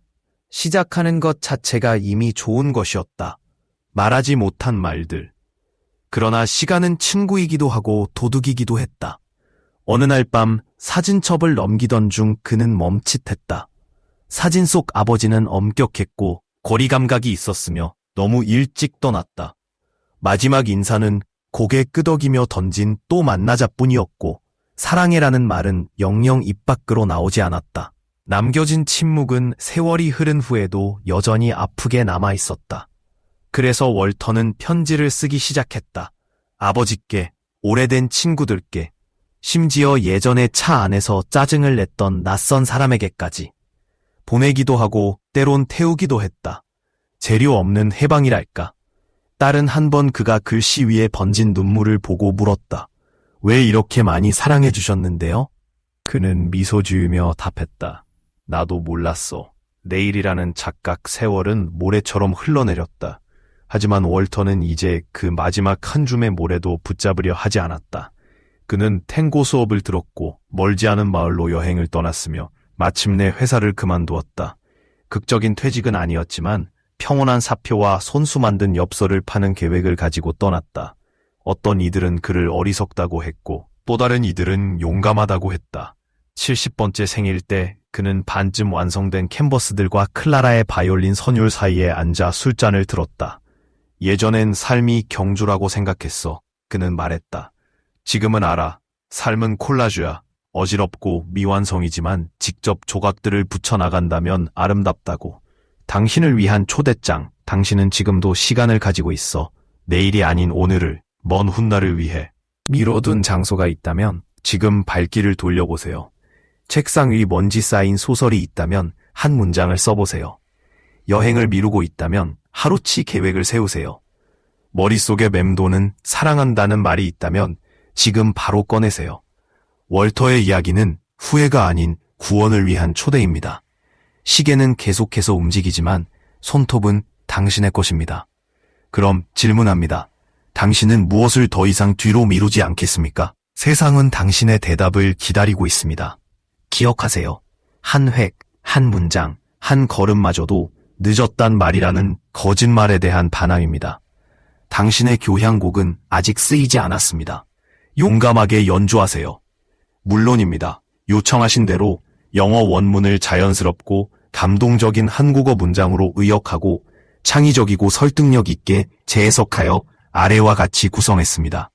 Speaker 1: 시작하는 것 자체가 이미 좋은 것이었다. 말하지 못한 말들. 그러나 시간은 친구이기도 하고 도둑이기도 했다. 어느 날 밤 사진첩을 넘기던 중 그는 멈칫했다. 사진 속 아버지는 엄격했고 거리 감각이 있었으며 너무 일찍 떠났다. 마지막 인사는 고개 끄덕이며 던진 또 만나자뿐이었고 사랑해라는 말은 영영 입 밖으로 나오지 않았다. 남겨진 침묵은 세월이 흐른 후에도 여전히 아프게 남아있었다. 그래서 월터는 편지를 쓰기 시작했다. 아버지께, 오래된 친구들께, 심지어 예전에 차 안에서 짜증을 냈던 낯선 사람에게까지. 보내기도 하고 때론 태우기도 했다. 재료 없는 해방이랄까. 딸은 한 번 그가 글씨 위에 번진 눈물을 보고 물었다. 왜 이렇게 많이 사랑해 주셨는데요? 그는 미소 지으며 답했다. 나도 몰랐어. 내일이라는 착각 세월은 모래처럼 흘러내렸다. 하지만 월터는 이제 그 마지막 한 줌의 모래도 붙잡으려 하지 않았다. 그는 탱고 수업을 들었고 멀지 않은 마을로 여행을 떠났으며 마침내 회사를 그만두었다. 극적인 퇴직은 아니었지만 평온한 사표와 손수 만든 엽서를 파는 계획을 가지고 떠났다. 어떤 이들은 그를 어리석다고 했고 또 다른 이들은 용감하다고 했다. 70번째 생일 때 그는 반쯤 완성된 캔버스들과 클라라의 바이올린 선율 사이에 앉아 술잔을 들었다. 예전엔 삶이 경주라고 생각했어. 그는 말했다. 지금은 알아. 삶은 콜라주야. 어지럽고 미완성이지만 직접 조각들을 붙여나간다면 아름답다고. 당신을 위한 초대장. 당신은 지금도 시간을 가지고 있어. 내일이 아닌 오늘을, 먼 훗날을 위해. 미뤄둔 장소가 있다면 지금 발길을 돌려보세요. 책상 위 먼지 쌓인 소설이 있다면 한 문장을 써보세요. 여행을 미루고 있다면 하루치 계획을 세우세요. 머릿속에 맴도는 사랑한다는 말이 있다면 지금 바로 꺼내세요. 월터의 이야기는 후회가 아닌 구원을 위한 초대입니다. 시계는 계속해서 움직이지만 손톱은 당신의 것입니다. 그럼 질문합니다. 당신은 무엇을 더 이상 뒤로 미루지 않겠습니까? 세상은 당신의 대답을 기다리고 있습니다. 기억하세요. 한 획, 한 문장, 한 걸음마저도 늦었단 말이라는 거짓말에 대한 반항입니다. 당신의 교향곡은 아직 쓰이지 않았습니다. 용감하게 연주하세요. 물론입니다. 요청하신 대로 영어 원문을 자연스럽고 감동적인 한국어 문장으로 의역하고 창의적이고 설득력 있게 재해석하여 아래와 같이 구성했습니다.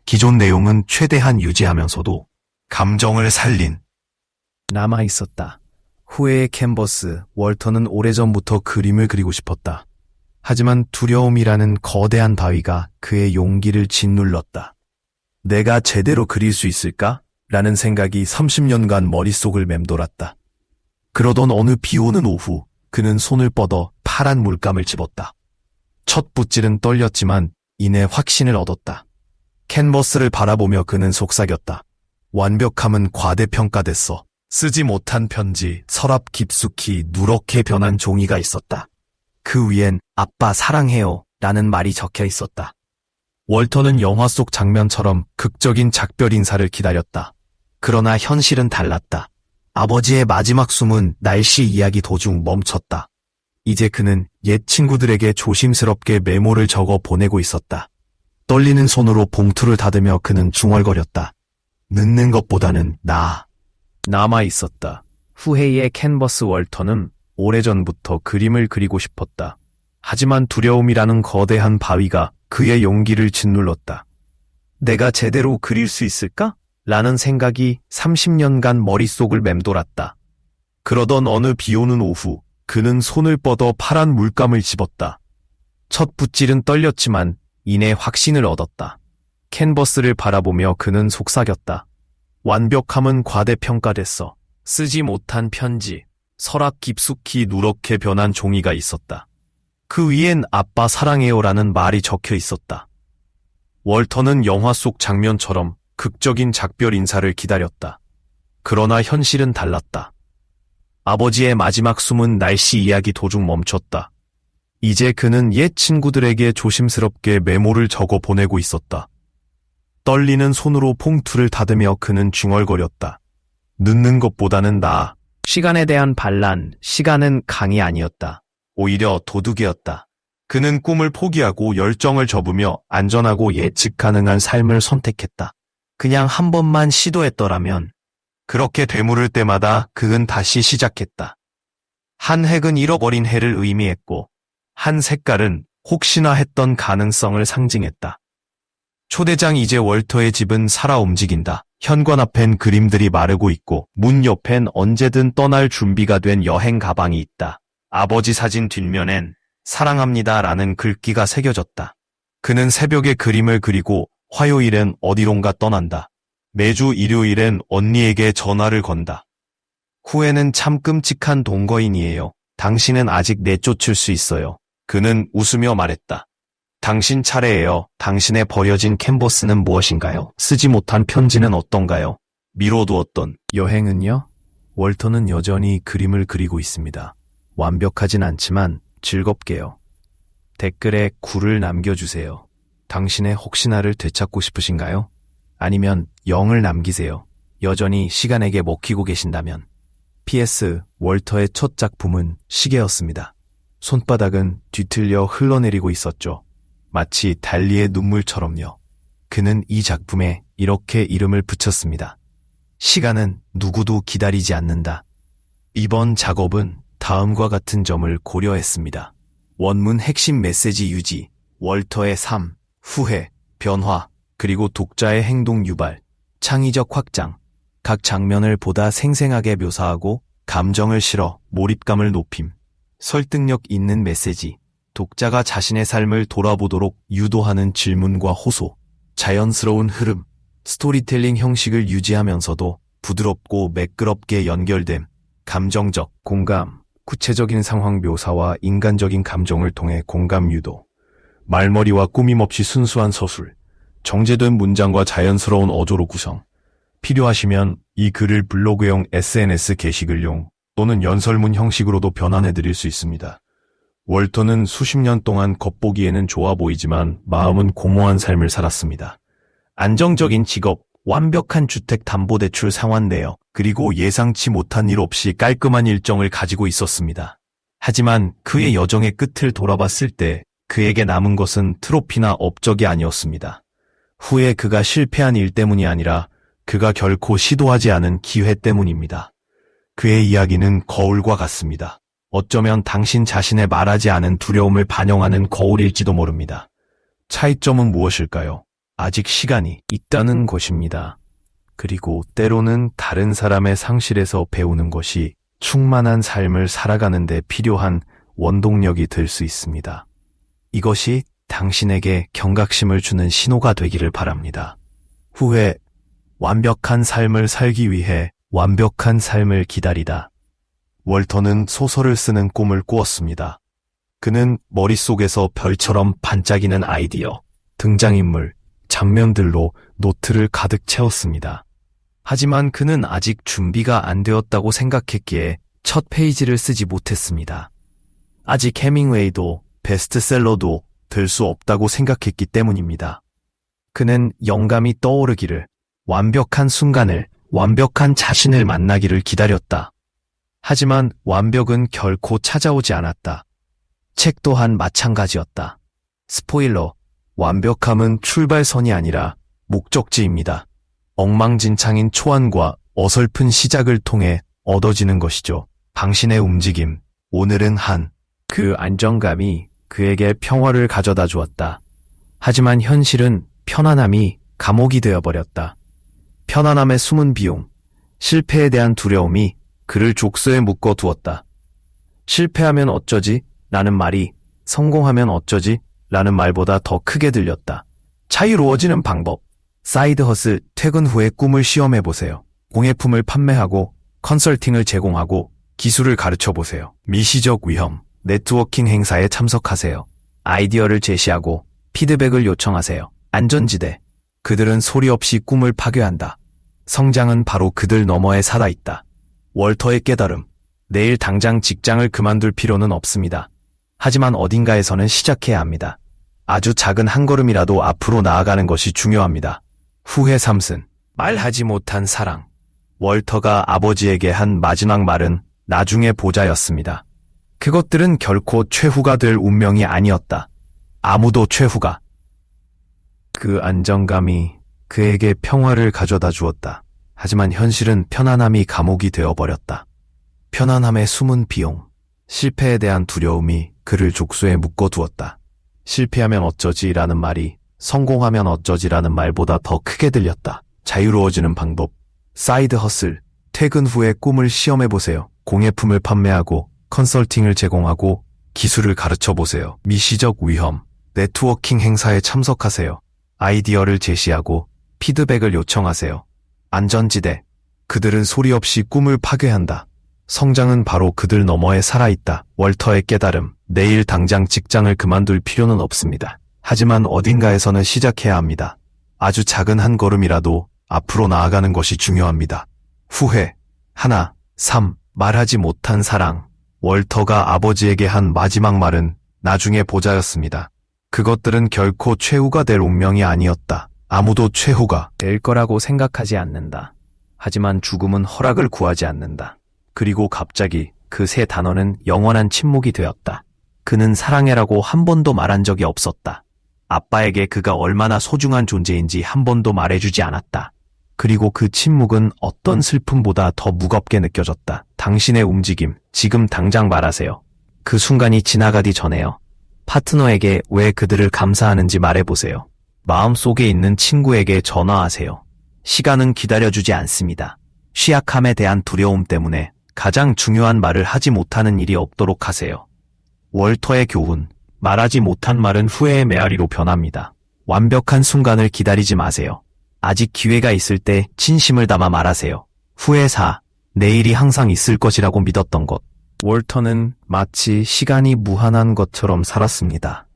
Speaker 1: 기존 내용은 최대한 유지하면서도 감정을 살린 남아있었다. 후회의 캔버스, 월터는 오래전부터 그림을 그리고 싶었다. 하지만 두려움이라는 거대한 바위가 그의 용기를 짓눌렀다. 내가 제대로 그릴 수 있을까? 라는 생각이 30년간 머릿속을 맴돌았다. 그러던 어느 비오는 오후, 그는 손을 뻗어 파란 물감을 집었다. 첫 붓질은 떨렸지만 이내 확신을 얻었다. 캔버스를 바라보며 그는 속삭였다. 완벽함은 과대평가됐어. 쓰지 못한 편지, 서랍 깊숙이 누렇게 변한 종이가 있었다. 그 위엔 아빠 사랑해요 라는 말이 적혀 있었다. 월터는 영화 속 장면처럼 극적인 작별 인사를 기다렸다. 그러나 현실은 달랐다. 아버지의 마지막 숨은 날씨 이야기 도중 멈췄다. 이제 그는 옛 친구들에게 조심스럽게 메모를 적어 보내고 있었다. 떨리는 손으로 봉투를 닫으며 그는 중얼거렸다. 늦는 것보다는 나아. 남아있었다. 후회의 캔버스. 월터는 오래전부터 그림을 그리고 싶었다. 하지만 두려움이라는 거대한 바위가 그의 용기를 짓눌렀다. 내가 제대로 그릴 수 있을까? 라는 생각이 30년간 머릿속을 맴돌았다. 그러던 어느 비오는 오후, 그는 손을 뻗어 파란 물감을 집었다. 첫 붓질은 떨렸지만 이내 확신을 얻었다. 캔버스를 바라보며 그는 속삭였다. 완벽함은 과대평가됐어. 쓰지 못한 편지, 서랍 깊숙이 누렇게 변한 종이가 있었다. 그 위엔 아빠 사랑해요라는 말이 적혀 있었다. 월터는 영화 속 장면처럼 극적인 작별 인사를 기다렸다. 그러나 현실은 달랐다. 아버지의 마지막 숨은 날씨 이야기 도중 멈췄다. 이제 그는 옛 친구들에게 조심스럽게 메모를 적어 보내고 있었다. 떨리는 손으로 봉투를 닫으며 그는 중얼거렸다. 늦는 것보다는 나아. 시간에 대한 반란, 시간은 강이 아니었다. 오히려 도둑이었다. 그는 꿈을 포기하고 열정을 접으며 안전하고 예측 가능한 삶을 선택했다. 그냥 한 번만 시도했더라면. 그렇게 되물을 때마다 그는 다시 시작했다. 한 획은 잃어버린 해를 의미했고, 한 색깔은 혹시나 했던 가능성을 상징했다. 초대장 이제 월터의 집은 살아 움직인다. 현관 앞엔 그림들이 마르고 있고 문 옆엔 언제든 떠날 준비가 된 여행 가방이 있다. 아버지 사진 뒷면엔 사랑합니다라는 글귀가 새겨졌다. 그는 새벽에 그림을 그리고 화요일엔 어디론가 떠난다. 매주 일요일엔 언니에게 전화를 건다. 후에는 참 끔찍한 동거인이에요. 당신은 아직 내쫓을 수 있어요. 그는 웃으며 말했다. 당신 차례예요. 당신의 버려진 캔버스는 무엇인가요? 쓰지 못한 편지는 어떤가요? 미뤄두었던 여행은요? 월터는 여전히 그림을 그리고 있습니다. 완벽하진 않지만 즐겁게요. 댓글에 구를 남겨주세요. 당신의 혹시나를 되찾고 싶으신가요? 아니면 0을 남기세요. 여전히 시간에게 먹히고 계신다면. PS, 월터의 첫 작품은 시계였습니다. 손바닥은 뒤틀려 흘러내리고 있었죠. 마치 달리의 눈물처럼요. 그는 이 작품에 이렇게 이름을 붙였습니다. 시간은 누구도 기다리지 않는다. 이번 작업은 다음과 같은 점을 고려했습니다. 원문 핵심 메시지 유지, 월터의 삶, 후회, 변화, 그리고 독자의 행동 유발, 창의적 확장, 각 장면을 보다 생생하게 묘사하고 감정을 실어 몰입감을 높임, 설득력 있는 메시지, 독자가 자신의 삶을 돌아보도록 유도하는 질문과 호소, 자연스러운 흐름, 스토리텔링 형식을 유지하면서도 부드럽고 매끄럽게 연결됨, 감정적 공감, 구체적인 상황 묘사와 인간적인 감정을 통해 공감 유도, 말머리와 꾸밈없이 순수한 서술, 정제된 문장과 자연스러운 어조로 구성. 필요하시면 이 글을 블로그용 SNS 게시글용 또는 연설문 형식으로도 변환해드릴 수 있습니다. 월터는 수십 년 동안 겉보기에는 좋아 보이지만 마음은 공허한 삶을 살았습니다. 안정적인 직업, 완벽한 주택담보대출 상환 내역, 그리고 예상치 못한 일 없이 깔끔한 일정을 가지고 있었습니다. 하지만 그의 여정의 끝을 돌아봤을 때 그에게 남은 것은 트로피나 업적이 아니었습니다. 후에 그가 실패한 일 때문이 아니라 그가 결코 시도하지 않은 기회 때문입니다. 그의 이야기는 거울과 같습니다. 어쩌면 당신 자신의 말하지 않은 두려움을 반영하는 거울일지도 모릅니다. 차이점은 무엇일까요? 아직 시간이 있다는 것입니다. 그리고 때로는 다른 사람의 상실에서 배우는 것이 충만한 삶을 살아가는 데 필요한 원동력이 될 수 있습니다. 이것이 당신에게 경각심을 주는 신호가 되기를 바랍니다. 후회, 완벽한 삶을 살기 위해 완벽한 삶을 기다리다. 월터는 소설을 쓰는 꿈을 꾸었습니다. 그는 머릿속에서 별처럼 반짝이는 아이디어, 등장인물, 장면들로 노트를 가득 채웠습니다. 하지만 그는 아직 준비가 안 되었다고 생각했기에 첫 페이지를 쓰지 못했습니다. 아직 해밍웨이도 베스트셀러도 될 수 없다고 생각했기 때문입니다. 그는 영감이 떠오르기를, 완벽한 순간을, 완벽한 자신을 만나기를 기다렸다. 하지만 완벽은 결코 찾아오지 않았다. 책 또한 마찬가지였다. 스포일러, 완벽함은 출발선이 아니라 목적지입니다. 엉망진창인 초안과 어설픈 시작을 통해 얻어지는 것이죠. 당신의 움직임, 오늘은 그 안정감이 그에게 평화를 가져다 주었다. 하지만 현실은 편안함이 감옥이 되어버렸다. 편안함의 숨은 비용, 실패에 대한 두려움이 그를 족쇄에 묶어 두었다. 실패하면 어쩌지? 라는 말이 성공하면 어쩌지? 라는 말보다 더 크게 들렸다. 자유로워지는 방법. 사이드 허슬, 퇴근 후에 꿈을 시험해보세요. 공예품을 판매하고 컨설팅을 제공하고 기술을 가르쳐보세요. 미시적 위험, 네트워킹 행사에 참석하세요. 아이디어를 제시하고 피드백을 요청하세요. 안전지대. 그들은 소리 없이 꿈을 파괴한다. 성장은 바로 그들 너머에 살아있다. 월터의 깨달음. 내일 당장 직장을 그만둘 필요는 없습니다. 하지만 어딘가에서는 시작해야 합니다. 아주 작은 한 걸음이라도 앞으로 나아가는 것이 중요합니다. 후회 삼슨. 말하지 못한 사랑. 월터가 아버지에게 한 마지막 말은 나중에 보자였습니다. 그것들은 결코 최후가 될 운명이 아니었다. 아무도 최후가. 그 안정감이 그에게 평화를 가져다 주었다. 하지만 현실은 편안함이 감옥이 되어버렸다. 편안함의 숨은 비용, 실패에 대한 두려움이 그를 족쇄에 묶어두었다. 실패하면 어쩌지라는 말이 성공하면 어쩌지라는 말보다 더 크게 들렸다. 자유로워지는 방법. 사이드 허슬, 퇴근 후에 꿈을 시험해보세요. 공예품을 판매하고 컨설팅을 제공하고 기술을 가르쳐보세요. 미시적 위험, 네트워킹 행사에 참석하세요. 아이디어를 제시하고 피드백을 요청하세요. 안전지대. 그들은 소리 없이 꿈을 파괴한다. 성장은 바로 그들 너머에 살아있다. 월터의 깨달음. 내일 당장 직장을 그만둘 필요는 없습니다. 하지만 어딘가에서는 시작해야 합니다. 아주 작은 한 걸음이라도 앞으로 나아가는 것이 중요합니다. 후회. 3. 말하지 못한 사랑. 월터가 아버지에게 한 마지막 말은 나중에 보자였습니다. 그것들은 결코 최후가 될 운명이 아니었다. 아무도 최후가 될 거라고 생각하지 않는다. 하지만 죽음은 허락을 구하지 않는다. 그리고 갑자기 그 세 단어는 영원한 침묵이 되었다. 그는 사랑해라고 한 번도 말한 적이 없었다. 아빠에게 그가 얼마나 소중한 존재인지 한 번도 말해주지 않았다. 그리고 그 침묵은 어떤 슬픔보다 더 무겁게 느껴졌다. 당신의 움직임, 지금 당장 말하세요. 그 순간이 지나가기 전에요. 파트너에게 왜 그들을 감사하는지 말해보세요. 마음속에 있는 친구에게 전화하세요. 시간은 기다려주지 않습니다. 취약함에 대한 두려움 때문에 가장 중요한 말을 하지 못하는 일이 없도록 하세요. 월터의 교훈. 말하지 못한 말은 후회의 메아리로 변합니다. 완벽한 순간을 기다리지 마세요. 아직 기회가 있을 때 진심을 담아 말하세요. 후회 4. 내일이 항상 있을 것이라고 믿었던 것. 월터는 마치 시간이 무한한 것처럼 살았습니다.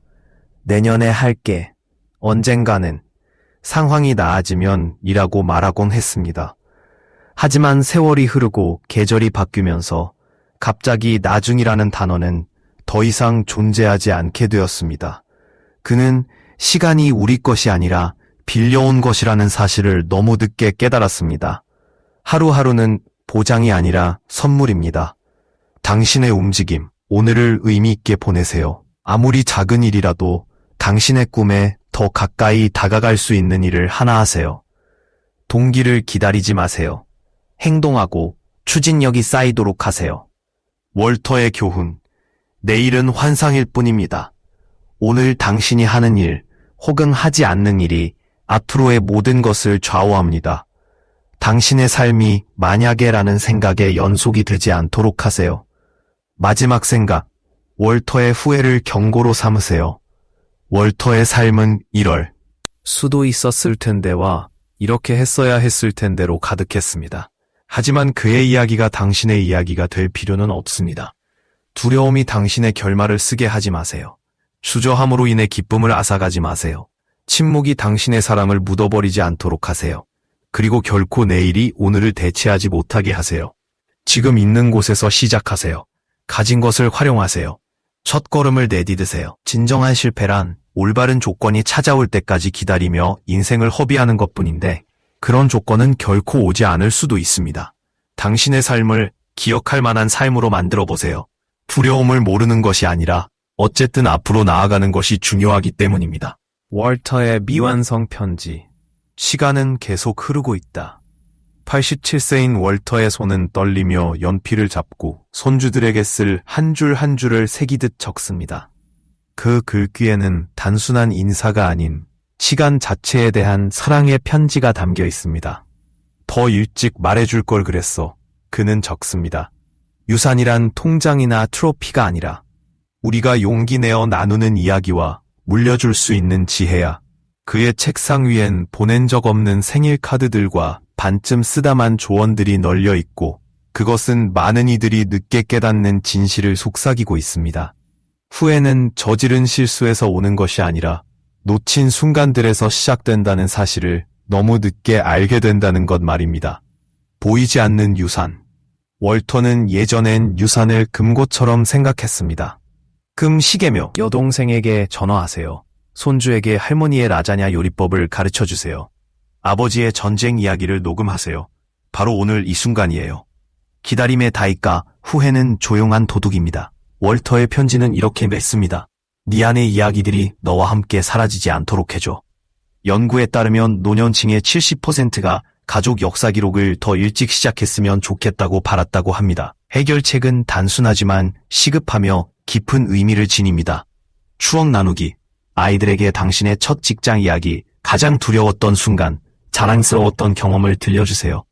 Speaker 1: 내년에 할게. 언젠가는. 상황이 나아지면 이라고 말하곤 했습니다. 하지만 세월이 흐르고 계절이 바뀌면서 갑자기 나중이라는 단어는 더 이상 존재하지 않게 되었습니다. 그는 시간이 우리 것이 아니라 빌려온 것이라는 사실을 너무 늦게 깨달았습니다. 하루하루는 보장이 아니라 선물입니다. 당신의 움직임, 오늘을 의미 있게 보내세요. 아무리 작은 일이라도 당신의 꿈에 더 가까이 다가갈 수 있는 일을 하나 하세요. 동기를 기다리지 마세요. 행동하고 추진력이 쌓이도록 하세요. 월터의 교훈. 내일은 환상일 뿐입니다. 오늘 당신이 하는 일 혹은 하지 않는 일이 앞으로의 모든 것을 좌우합니다. 당신의 삶이 만약에라는 생각에 연속이 되지 않도록 하세요. 마지막 생각. 월터의 후회를 경고로 삼으세요. 월터의 삶은 이럴 수도 있었을 텐데와 이렇게 했어야 했을 텐데로 가득했습니다. 하지만 그의 이야기가 당신의 이야기가 될 필요는 없습니다. 두려움이 당신의 결말을 쓰게 하지 마세요. 주저함으로 인해 기쁨을 앗아가지 마세요. 침묵이 당신의 사랑을 묻어버리지 않도록 하세요. 그리고 결코 내일이 오늘을 대체하지 못하게 하세요. 지금 있는 곳에서 시작하세요. 가진 것을 활용하세요. 첫걸음을 내디드세요. 진정한 실패란 올바른 조건이 찾아올 때까지 기다리며 인생을 허비하는 것뿐인데 그런 조건은 결코 오지 않을 수도 있습니다. 당신의 삶을 기억할 만한 삶으로 만들어 보세요. 두려움을 모르는 것이 아니라 어쨌든 앞으로 나아가는 것이 중요하기 때문입니다. 월터의 미완성 편지. 시간은 계속 흐르고 있다. 87세인 월터의 손은 떨리며 연필을 잡고 손주들에게 쓸 한 줄 한 줄을 새기듯 적습니다. 그 글귀에는 단순한 인사가 아닌 시간 자체에 대한 사랑의 편지가 담겨 있습니다. 더 일찍 말해줄 걸 그랬어. 그는 적습니다. 유산이란 통장이나 트로피가 아니라 우리가 용기 내어 나누는 이야기와 물려줄 수 있는 지혜야. 그의 책상 위엔 보낸 적 없는 생일 카드들과 반쯤 쓰다만 조언들이 널려 있고 그것은 많은 이들이 늦게 깨닫는 진실을 속삭이고 있습니다. 후회는 저지른 실수에서 오는 것이 아니라 놓친 순간들에서 시작된다는 사실을 너무 늦게 알게 된다는 것 말입니다. 보이지 않는 유산. 월터는 예전엔 유산을 금고처럼 생각했습니다. 금 시계며 여동생에게 전화하세요. 손주에게 할머니의 라자냐 요리법을 가르쳐주세요. 아버지의 전쟁 이야기를 녹음하세요. 바로 오늘 이 순간이에요. 기다림의 다이가 후회는 조용한 도둑입니다. 월터의 편지는 이렇게 맺습니다. 네 안의 이야기들이 너와 함께 사라지지 않도록 해줘. 연구에 따르면 노년층의 70%가 가족 역사 기록을 더 일찍 시작했으면 좋겠다고 바랐다고 합니다. 해결책은 단순하지만 시급하며 깊은 의미를 지닙니다. 추억 나누기. 아이들에게 당신의 첫 직장 이야기, 가장 두려웠던 순간, 자랑스러웠던 경험을 들려주세요.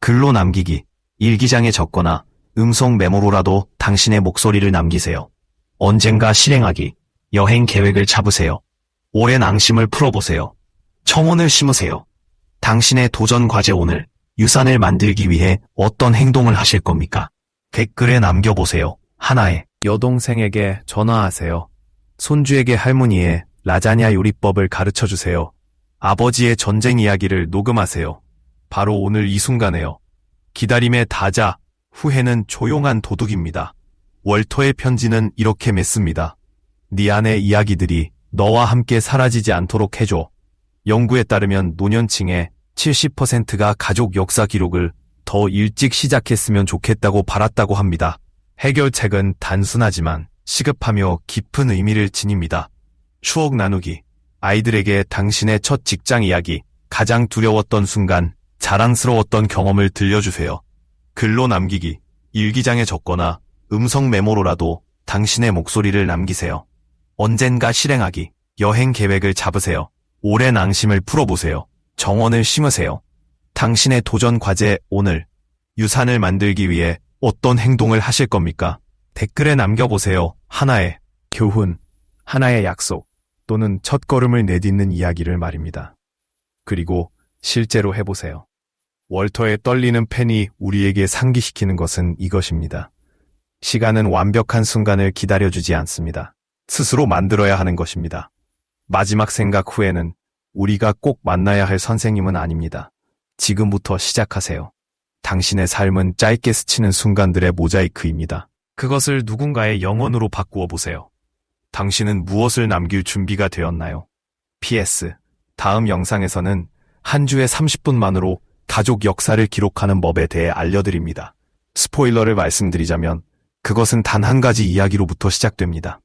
Speaker 1: 글로 남기기. 일기장에 적거나 음성 메모로라도 당신의 목소리를 남기세요. 언젠가 실행하기. 여행 계획을 잡으세요. 오랜 앙심을 풀어보세요. 청혼을 심으세요. 당신의 도전 과제 오늘 유산을 만들기 위해 어떤 행동을 하실 겁니까? 댓글에 남겨보세요. 하나에 여동생에게 전화하세요. 손주에게 할머니의 라자냐 요리법을 가르쳐주세요. 아버지의 전쟁 이야기를 녹음하세요. 바로 오늘 이 순간에요. 기다림의 다자, 후회는 조용한 도둑입니다. 월터의 편지는 이렇게 맺습니다. 네 안의 이야기들이 너와 함께 사라지지 않도록 해줘. 연구에 따르면 노년층의 70%가 가족 역사 기록을 더 일찍 시작했으면 좋겠다고 바랐다고 합니다. 해결책은 단순하지만 시급하며 깊은 의미를 지닙니다. 추억 나누기. 아이들에게 당신의 첫 직장 이야기, 가장 두려웠던 순간, 자랑스러웠던 경험을 들려주세요. 글로 남기기. 일기장에 적거나 음성 메모로라도 당신의 목소리를 남기세요. 언젠가 실행하기. 여행 계획을 잡으세요. 오랜 앙심을 풀어보세요. 정원을 심으세요. 당신의 도전 과제 오늘 유산을 만들기 위해 어떤 행동을 하실 겁니까? 댓글에 남겨보세요. 하나의 교훈, 하나의 약속 또는 첫걸음을 내딛는 이야기를 말입니다. 그리고 실제로 해보세요. 월터의 떨리는 펜이 우리에게 상기시키는 것은 이것입니다. 시간은 완벽한 순간을 기다려주지 않습니다. 스스로 만들어야 하는 것입니다. 마지막 생각 후에는 우리가 꼭 만나야 할 선생님은 아닙니다. 지금부터 시작하세요. 당신의 삶은 짧게 스치는 순간들의 모자이크입니다. 그것을 누군가의 영혼으로 바꾸어 보세요. 당신은 무엇을 남길 준비가 되었나요? PS. 다음 영상에서는 한 주에 30분만으로 가족 역사를 기록하는 법에 대해 알려드립니다. 스포일러를 말씀드리자면 그것은 단 한 가지 이야기로부터 시작됩니다.